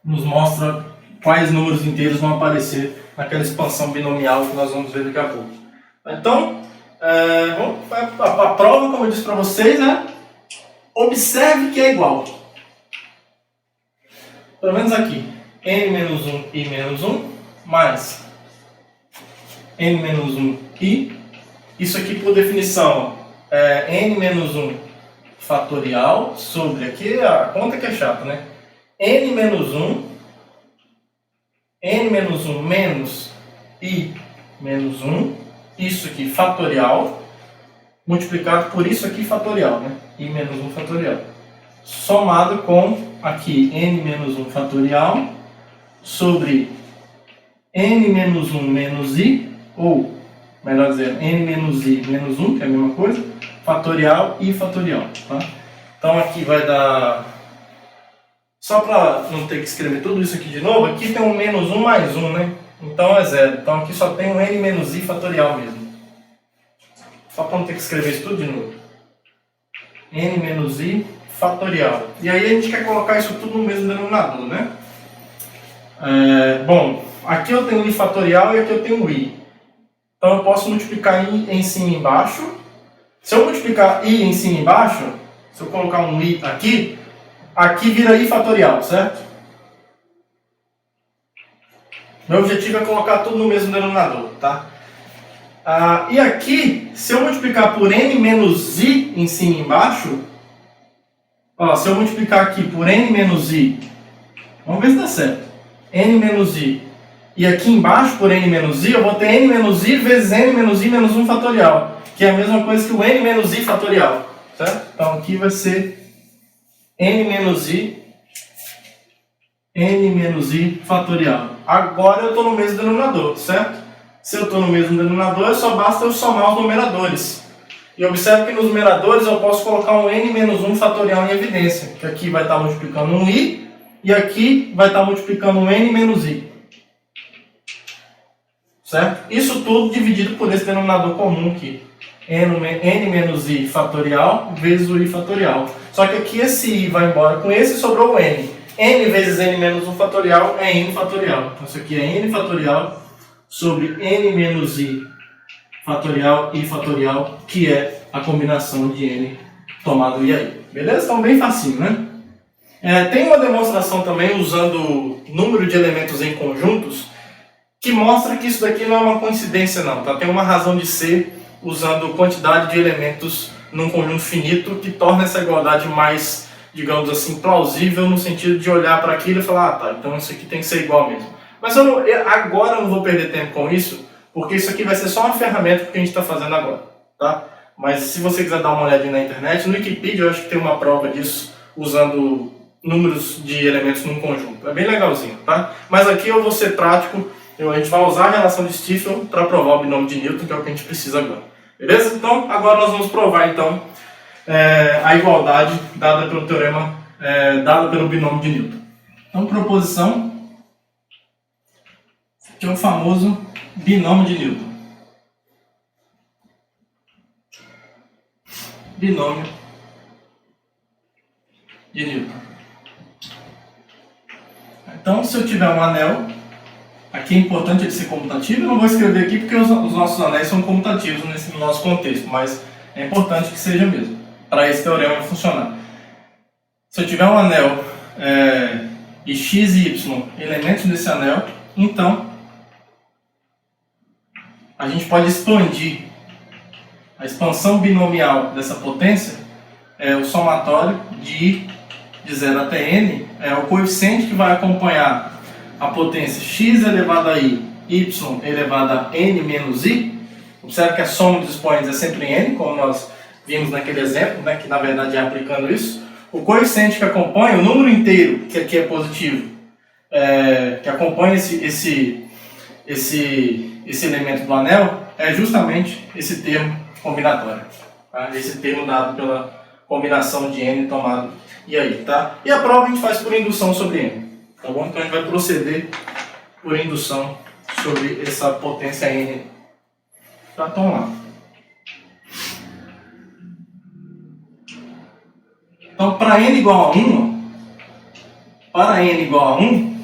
nos mostra quais números inteiros vão aparecer naquela expansão binomial que nós vamos ver daqui a pouco. Então, a prova, como eu disse para vocês, né? Observe que é igual. Pelo menos aqui, n-1 e menos 1, mais n-1 i. Isso aqui, por definição, é n-1 fatorial sobre aqui, a conta que é chata, né? n-1 menos i menos 1, isso aqui fatorial, multiplicado por isso aqui fatorial, né? I menos 1 fatorial. Somado com aqui n menos 1 fatorial sobre n menos 1 menos i, ou melhor dizendo, n menos i menos 1, que é a mesma coisa, fatorial e fatorial, tá? Então aqui vai dar, só para não ter que escrever tudo isso aqui de novo, aqui tem um menos 1 mais 1, né? Então é 0. Então aqui só tem um n menos i fatorial mesmo. Só para não ter que escrever isso tudo de novo. N menos i fatorial. E aí a gente quer colocar isso tudo no mesmo denominador, né? Bom, aqui eu tenho i fatorial e aqui eu tenho i. Então eu posso multiplicar i em cima e embaixo. Se eu multiplicar i em cima e embaixo, se eu colocar um i aqui, aqui vira i fatorial, certo? Meu objetivo é colocar tudo no mesmo denominador, tá? E aqui, se eu multiplicar por n menos i em cima e embaixo, ó, se eu multiplicar aqui por n menos i, vamos ver se dá certo, n menos i, e aqui embaixo por n menos i, eu vou ter n menos i vezes n menos i menos 1 fatorial, que é a mesma coisa que o n menos i fatorial, certo? Então aqui vai ser n menos i fatorial. Agora eu estou no mesmo denominador, certo? Se eu estou no mesmo denominador, só basta eu somar os numeradores. E observe que nos numeradores eu posso colocar um n menos 1 fatorial em evidência, que aqui vai estar multiplicando um i, e aqui vai estar multiplicando um n menos i. Certo? Isso tudo dividido por esse denominador comum aqui. N menos i fatorial vezes o i fatorial. Só que aqui esse i vai embora com esse e sobrou o n. N vezes n menos 1 fatorial é n fatorial. Então isso aqui é n fatorial sobre n menos i fatorial, i fatorial, que é a combinação de n tomado i aí. Beleza? Então bem facinho, né? Tem uma demonstração também usando número de elementos em conjuntos que mostra que isso daqui não é uma coincidência não, tá? Tem uma razão de ser usando quantidade de elementos num conjunto finito que torna essa igualdade mais, digamos assim, plausível no sentido de olhar para aquilo e falar, tá, então isso aqui tem que ser igual mesmo. Mas agora eu não vou perder tempo com isso, porque isso aqui vai ser só uma ferramenta que a gente está fazendo agora, tá? Mas se você quiser dar uma olhadinha na internet, no Wikipedia eu acho que tem uma prova disso, usando números de elementos num conjunto. É bem legalzinho, tá? Mas aqui eu vou ser prático, a gente vai usar a relação de Stifel para provar o binômio de Newton, que é o que a gente precisa agora. Beleza? Então, agora nós vamos provar então a igualdade dada pelo teorema, dada pelo binômio de Newton. Então, proposição, que é o famoso binômio de Newton. Binômio de Newton. Então, se eu tiver um anel, aqui é importante ele ser comutativo, eu não vou escrever aqui porque os nossos anéis são comutativos no nosso contexto, mas é importante que seja mesmo, para esse teorema funcionar. Se eu tiver um anel e x e y elementos desse anel, então a gente pode expandir. A expansão binomial dessa potência é o somatório de 0 até n, é o coeficiente que vai acompanhar a potência x elevado a i, y elevado a n menos i. Observe que a soma dos expoentes é sempre n, como nós vimos naquele exemplo, né, que na verdade é aplicando isso. O coeficiente que acompanha, o número inteiro, que aqui é positivo, que acompanha esse elemento do anel, é justamente esse termo combinatório. Tá? Esse termo dado pela combinação de n tomado e aí, tá? E a prova a gente faz por indução sobre n. Tá bom? Então a gente vai proceder por indução sobre essa potência n. Tá? Então lá. Então para n igual a 1,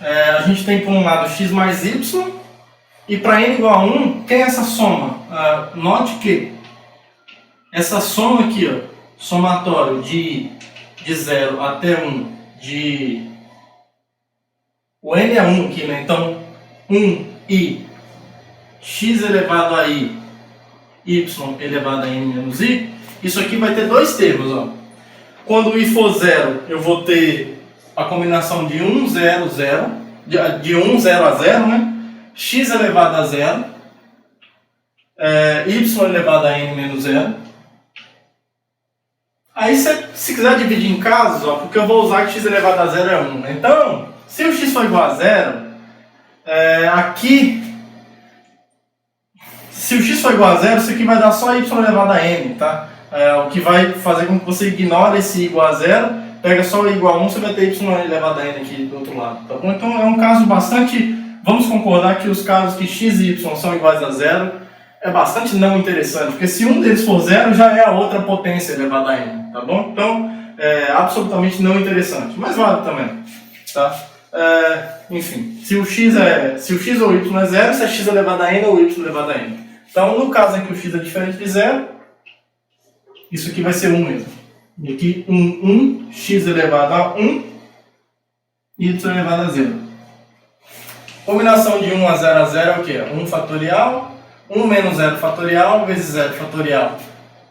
a gente tem por um lado x mais y, e para n igual a 1, quem é essa soma? Note que essa soma aqui, ó, somatório de 0 até 1, o n é 1 aqui, né? Então 1i x elevado a i, y elevado a n menos i, isso aqui vai ter dois termos, ó. Quando o i for 0, eu vou ter a combinação de 1, 0, 0, de 1, 0 a 0, né? X elevado a 0, y elevado a n menos 0. Aí, se quiser dividir em casos, ó, porque eu vou usar que x elevado a 0 é 1. Né? Então, se o x for igual a 0, aqui, se o x for igual a 0, isso aqui vai dar só y elevado a n, tá? O que vai fazer com que você ignore esse igual a 0, pega só o igual a 1, você vai ter y elevado a n aqui do outro lado, tá bom? Então, é um caso bastante... Vamos concordar que os casos que x e y são iguais a 0 é bastante não interessante, porque se um deles for 0, já é a outra potência elevada a n, tá bom? Então, é absolutamente não interessante, mas vale também, tá? Enfim, se o x ou o y é 0, se é x elevado a n ou y elevado a n. Então, no caso em que o x é diferente de zero, isso aqui vai ser 1 mesmo. E aqui 1, x elevado a 1, y elevado a 0. Combinação de 1 a 0 a 0 é o quê? 1 fatorial, 1 menos 0 fatorial, vezes 0 fatorial,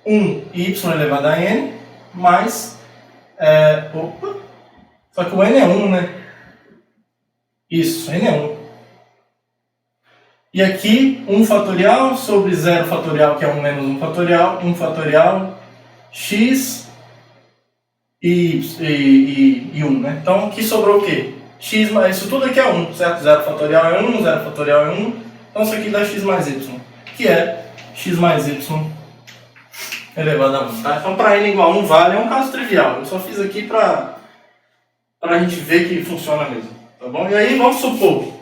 1y elevado a n, mais... só que o n é 1, né? Isso, n é 1. E aqui, 1 fatorial sobre 0 fatorial, que é 1 menos 1 fatorial, x e 1, né? Então, aqui sobrou o quê? X, isso tudo aqui é 1, certo? 0 fatorial é 1, 0 fatorial é 1. Então, isso aqui dá x mais y, que é x mais y elevado a 1, tá? Então, para n igual a 1 vale, é um caso trivial. Eu só fiz aqui para a gente ver que funciona mesmo, tá bom? E aí, vamos supor.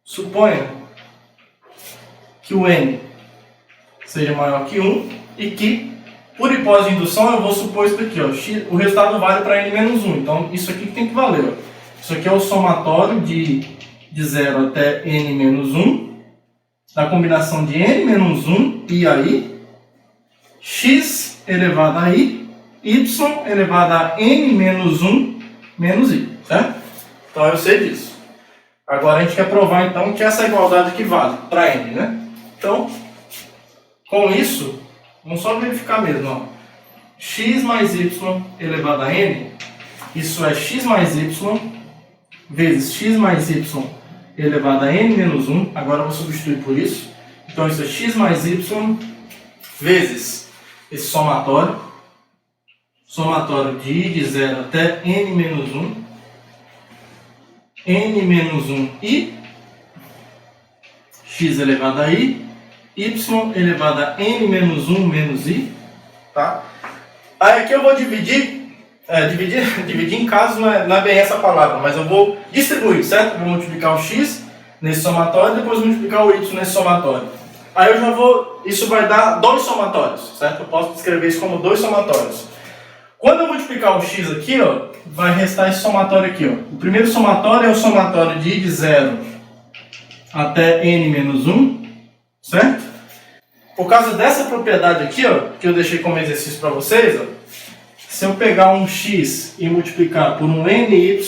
Suponha que o n seja maior que 1 e que, por hipótese de indução, eu vou supor isso aqui, ó, x, o resultado vale para n menos 1. Então, isso aqui tem que valer, ó. Isso aqui é o somatório de 0 até n menos 1, da combinação de n menos 1 e aí, x elevado a i, y elevado a n menos 1 menos i, certo? Então eu sei disso. Agora a gente quer provar então que essa igualdade aqui vale para n, né? Então, com isso, vamos só verificar mesmo, ó. X mais y elevado a n, isso é x mais y vezes x mais y elevado a n menos 1, agora eu vou substituir por isso. Então isso é x mais y vezes esse somatório de i de 0 até n menos 1 i, x elevado a i, y elevado a n menos 1 menos i, tá? Aí aqui eu vou dividir em casos não é bem essa palavra, mas eu vou distribuir, certo? Eu vou multiplicar o x nesse somatório e depois multiplicar o y nesse somatório. Aí eu já vou, isso vai dar dois somatórios, certo? Eu posso descrever isso como dois somatórios. Quando eu multiplicar o x aqui, ó, vai restar esse somatório aqui, ó. O primeiro somatório é o somatório de i de 0 até n menos 1, certo? Por causa dessa propriedade aqui, ó, que eu deixei como exercício para vocês, ó, se eu pegar um x e multiplicar por um ny,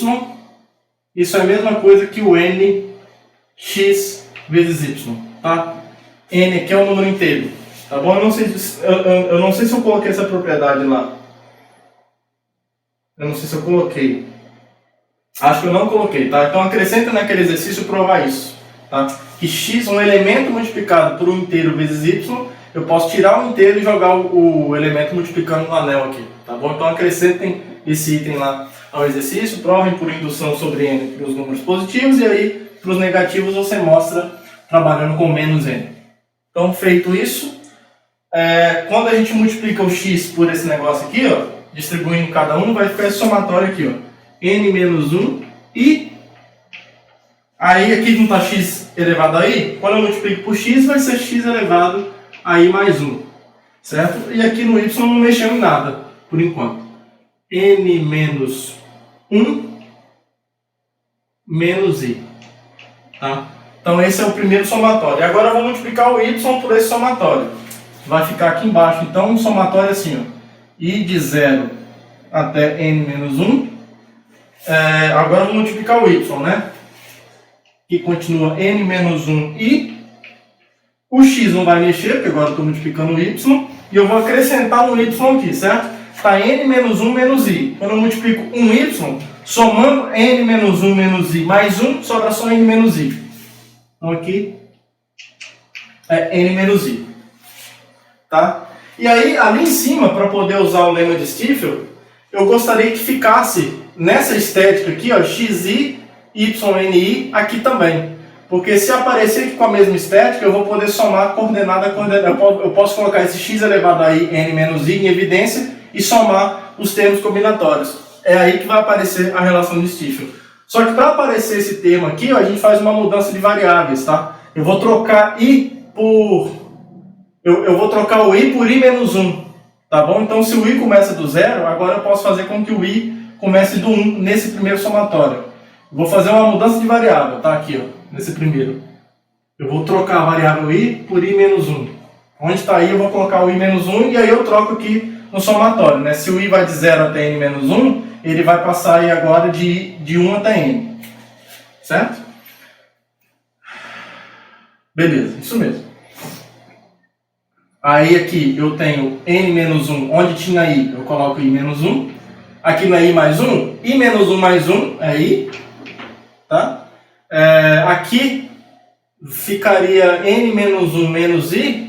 isso é a mesma coisa que o nx vezes y, tá? N aqui é um número inteiro, tá bom? Eu não sei se eu coloquei essa propriedade lá. Eu não sei se eu coloquei. Acho que eu não coloquei, tá? Então acrescenta naquele exercício provar isso, tá? Que x, um elemento multiplicado por um inteiro vezes y, eu posso tirar o inteiro e jogar o elemento multiplicando no anel aqui, tá bom? Então acrescentem esse item lá ao exercício, provem por indução sobre n para os números positivos e aí para os negativos você mostra trabalhando com menos n. Então feito isso, quando a gente multiplica o x por esse negócio aqui, ó, distribuindo cada um, vai ficar esse somatório aqui, ó, n menos 1 e aí aqui não está x elevado a i, quando eu multiplico por x vai ser x elevado a i mais 1, certo? E aqui no y não mexeu em nada, por enquanto. N menos 1 menos i, tá? Então esse é o primeiro somatório. E agora eu vou multiplicar o y por esse somatório. Vai ficar aqui embaixo, então um somatório assim, ó, i de 0 até n menos 1. Agora eu vou multiplicar o y, né? Que continua n menos 1i. O x não vai mexer, porque agora eu estou multiplicando o y. E eu vou acrescentar um y aqui, certo? Está n menos 1 menos i. Quando eu multiplico um y, somando n menos 1 menos i mais 1, sobra só n menos i. Então aqui é n menos i. Tá? E aí, ali em cima, para poder usar o lema de Stiefel, eu gostaria que ficasse nessa estética aqui, ó, xi, yni, aqui também. Porque se aparecer aqui com a mesma estética, eu vou poder somar coordenada a coordenada. Eu posso colocar esse x elevado a i, n menos i em evidência e somar os termos combinatórios. É aí que vai aparecer a relação de Stiefel. Só que para aparecer esse termo aqui, ó, a gente faz uma mudança de variáveis, tá? Eu vou trocar i por... Eu vou trocar o i por i menos 1, tá bom? Então, se o i começa do 0, agora eu posso fazer com que o i comece do 1 nesse primeiro somatório. Vou fazer uma mudança de variável, tá? Aqui, ó, nesse primeiro. Eu vou trocar a variável i por i menos 1. Onde está i, eu vou colocar o i menos 1 e aí eu troco aqui no somatório, né? Se o i vai de 0 até n menos 1, ele vai passar aí agora de 1 até n. Certo? Beleza, isso mesmo. Aí aqui eu tenho n menos 1, onde tinha i, eu coloco i menos 1. Aqui não é i mais 1, i menos 1 mais 1 é i. Tá? Aqui ficaria n menos 1 menos i.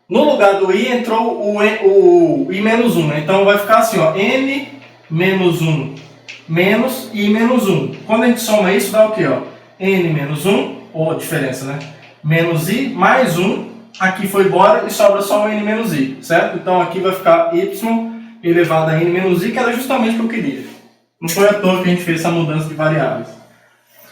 No lugar do i entrou o i menos 1. Né? Então vai ficar assim, ó, n menos 1 menos i menos 1. Quando a gente soma isso, dá o quê? Ó? N menos 1, ou diferença, né? Menos i mais 1. Aqui foi embora e sobra só um n menos i, certo? Então aqui vai ficar y elevado a n menos i, que era justamente o que eu queria. Não foi à toa que a gente fez essa mudança de variáveis.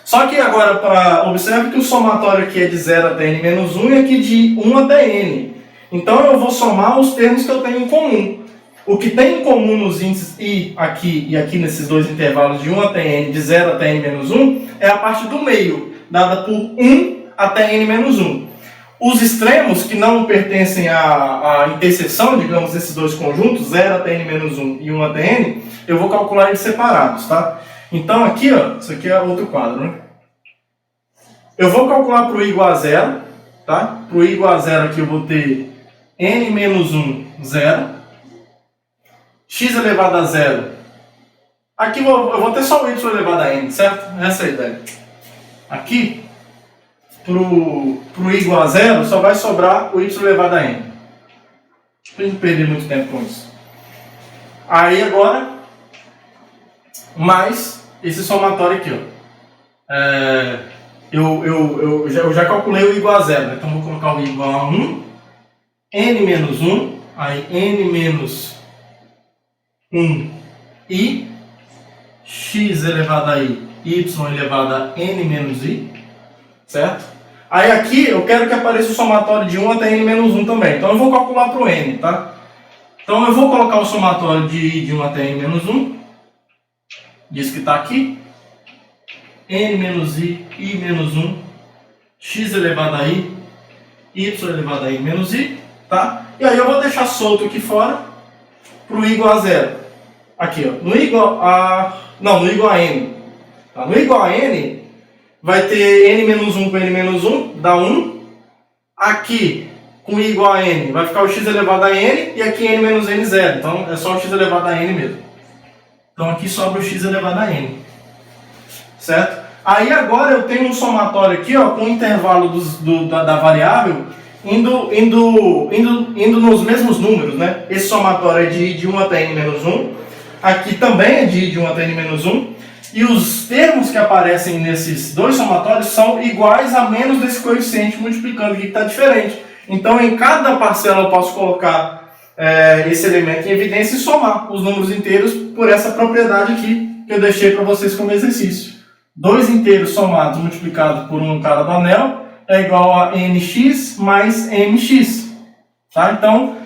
Só que agora, observe que o somatório aqui é de 0 até n menos 1 e aqui de 1 até n. Então eu vou somar os termos que eu tenho em comum. O que tem em comum nos índices i aqui e aqui nesses dois intervalos de 1 até n, de 0 até n menos 1, é a parte do meio, dada por 1 até n menos 1. Os extremos, que não pertencem à interseção, digamos, desses dois conjuntos, 0 até n menos 1 e 1 até n, eu vou calcular eles separados, tá? Então aqui, ó, isso aqui é outro quadro, né? Eu vou calcular para o i igual a 0, tá? Para o i igual a 0 aqui eu vou ter n menos 1, 0. X elevado a 0. Aqui eu vou ter só o y elevado a n, certo? Essa é a ideia. Aqui, pro i igual a 0, só vai sobrar o y elevado a n. Pra gente perder muito tempo com isso. Aí agora, mais esse somatório aqui, ó. Eu já calculei o i igual a 0, né? Então vou colocar o i igual a 1, n menos 1, aí n menos 1 i, x elevado a i, y elevado a n menos i, certo? Aí aqui eu quero que apareça o somatório de 1 até n menos 1 também. Então eu vou calcular para o n, tá? Então eu vou colocar o somatório de i de 1 até n menos 1. Diz que está aqui. N menos i menos 1, x elevado a i, y elevado a i menos i, tá? E aí eu vou deixar solto aqui fora para o i igual a 0. Aqui, ó. No i igual a... Não, no i igual a n. Tá? No i igual a n... Vai ter n menos 1 com n menos 1, dá 1. Aqui, com i igual a n, vai ficar o x elevado a n, e aqui n menos n, 0. Então, é só o x elevado a n mesmo. Então, aqui sobra o x elevado a n. Certo? Aí, agora, eu tenho um somatório aqui, ó, com o intervalo da variável indo nos mesmos números, né? Esse somatório é de i de 1 até n menos 1. Aqui também é de i de 1 até n menos 1. E os termos que aparecem nesses dois somatórios são iguais a menos desse coeficiente multiplicando aqui que está diferente. Então, em cada parcela eu posso colocar esse elemento em evidência e somar os números inteiros por essa propriedade aqui que eu deixei para vocês como exercício. 2 inteiros somados multiplicados por um cara do anel é igual a nx mais mx. Tá? Então,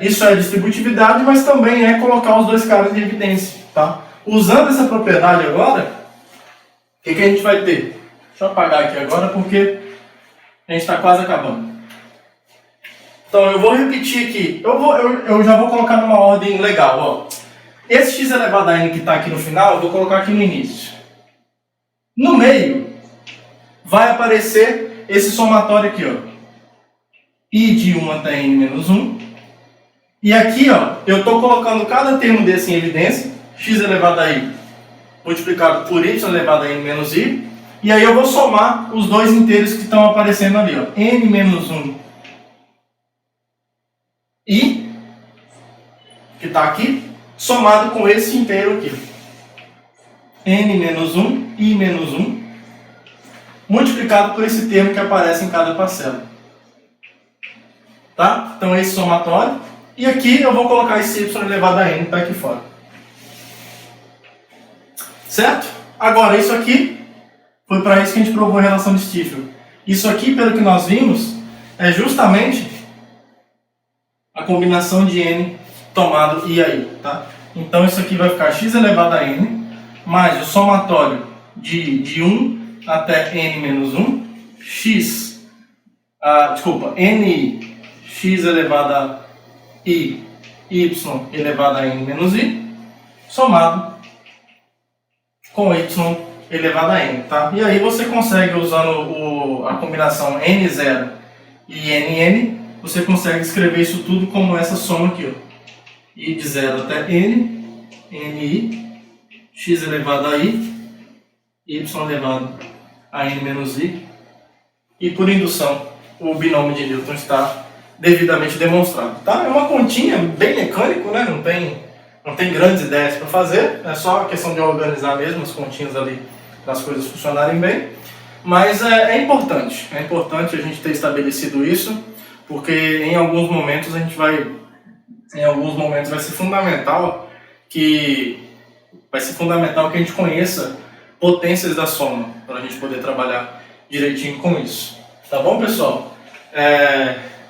isso é distributividade, mas também é colocar os dois caras em evidência. Tá? Usando essa propriedade agora, o que a gente vai ter? Deixa eu apagar aqui agora porque a gente está quase acabando. Então eu vou repetir aqui. Eu já vou colocar numa ordem legal. Ó. Esse x elevado a n que está aqui no final, eu vou colocar aqui no início. No meio, vai aparecer esse somatório aqui. Ó. I de 1 até n menos 1. E aqui, ó, eu estou colocando cada termo desse em evidência. X elevado a i multiplicado por y elevado a n menos i. E aí eu vou somar os dois inteiros que estão aparecendo ali. Ó. N menos 1 i, que está aqui, somado com esse inteiro aqui. N menos 1, i menos 1, multiplicado por esse termo que aparece em cada parcela. Tá? Então esse somatório. E aqui eu vou colocar esse y elevado a n que está aqui fora. Certo? Agora, isso aqui foi para isso que a gente provou a relação de Stiefel. Isso aqui, pelo que nós vimos, é justamente a combinação de n tomado i aí. Tá? Então, isso aqui vai ficar x elevado a n, mais o somatório de 1 até n menos 1, x desculpa, nx elevado a i, y elevado a n menos i, somado com y elevado a n, tá? E aí você consegue, usando a combinação n0 e nn, você consegue escrever isso tudo como essa soma aqui, ó. I de 0 até n, ni, x elevado a i, y elevado a n menos i, e por indução o binômio de Newton está devidamente demonstrado, tá? É uma continha bem mecânico, né? Não tem grandes ideias para fazer, é só questão de organizar mesmo as continhas ali para as coisas funcionarem bem, mas é importante a gente ter estabelecido isso, porque em alguns momentos vai ser fundamental que a gente conheça potências da soma, para a gente poder trabalhar direitinho com isso. Tá bom, pessoal?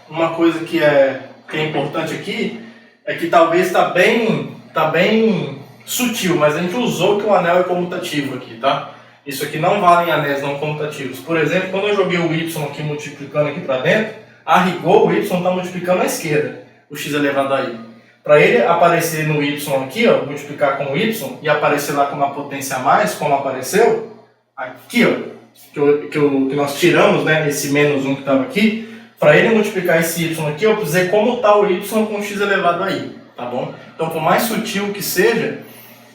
Uma coisa que é importante aqui é que talvez tá bem sutil, mas a gente usou que o anel é comutativo aqui, tá? Isso aqui não vale em anéis não comutativos. Por exemplo, quando eu joguei o y aqui multiplicando aqui para dentro, a rigor o y está multiplicando à esquerda, o x elevado a i. Para ele aparecer no y aqui, ó, multiplicar com o y e aparecer lá com uma potência a mais, como apareceu, aqui, ó, que nós tiramos, né, esse menos 1 que estava aqui, para ele multiplicar esse y aqui, eu precisei comutar o y com x elevado a i, tá bom? Então, por mais sutil que seja,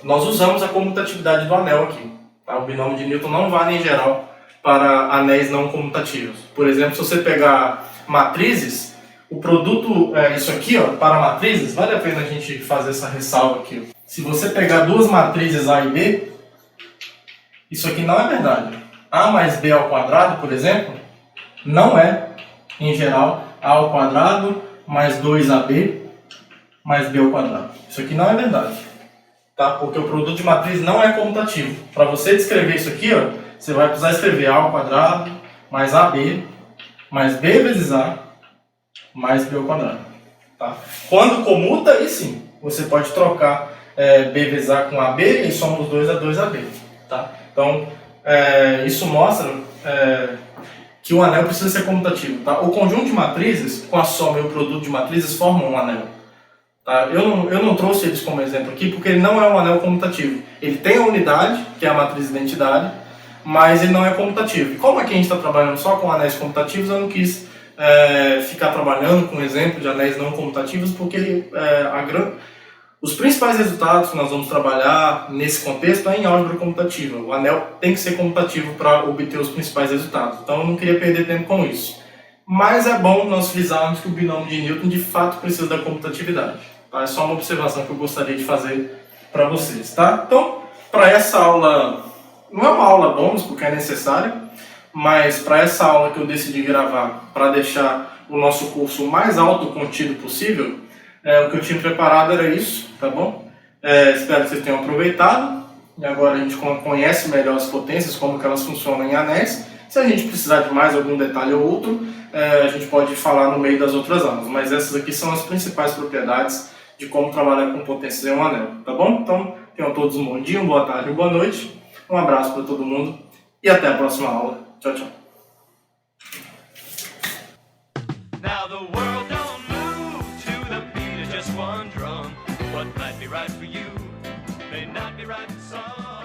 nós usamos a comutatividade do anel aqui. Tá? O binômio de Newton não vale em geral para anéis não comutativos. Por exemplo, se você pegar matrizes, o produto, isso aqui, ó, para matrizes, vale a pena a gente fazer essa ressalva aqui. Ó. Se você pegar duas matrizes A e B, isso aqui não é verdade. A mais B ao quadrado, por exemplo, não é, em geral, A ao quadrado mais 2AB mais B ao quadrado. Isso aqui não é verdade. Tá? Porque o produto de matriz não é comutativo. Para você descrever isso aqui, ó, você vai precisar escrever A ao quadrado mais AB mais B vezes A mais B ao quadrado. Tá? Quando comuta, aí sim, você pode trocar B vezes A com AB e soma os dois a 2AB. Tá? Então, isso mostra que o anel precisa ser comutativo. Tá? O conjunto de matrizes, com a soma e o produto de matrizes, formam um anel. Tá? Eu não trouxe eles como exemplo aqui porque ele não é um anel comutativo. Ele tem a unidade, que é a matriz de identidade, mas ele não é comutativo. E como aqui a gente está trabalhando só com anéis comutativos, eu não quis ficar trabalhando com exemplo de anéis não comutativos, porque os principais resultados que nós vamos trabalhar nesse contexto é em álgebra comutativa. O anel tem que ser comutativo para obter os principais resultados. Então eu não queria perder tempo com isso. Mas é bom nós frisarmos que o binômio de Newton de fato precisa da comutatividade. Tá? É só uma observação que eu gostaria de fazer para vocês. Tá? Então, para essa aula, não é uma aula bônus porque é necessária, mas para essa aula que eu decidi gravar para deixar o nosso curso o mais autocontido possível, o que eu tinha preparado era isso, tá bom? Espero que vocês tenham aproveitado. E agora a gente conhece melhor as potências, como que elas funcionam em anéis. Se a gente precisar de mais algum detalhe ou outro, a gente pode falar no meio das outras aulas. Mas essas aqui são as principais propriedades de como trabalhar com potências em um anel, tá bom? Então, tenham todos um bom dia, uma boa tarde, uma boa noite. Um abraço para todo mundo e até a próxima aula. Tchau, tchau. Now the world don't move to the beat of just one drum. What might be right for you may not be right for some.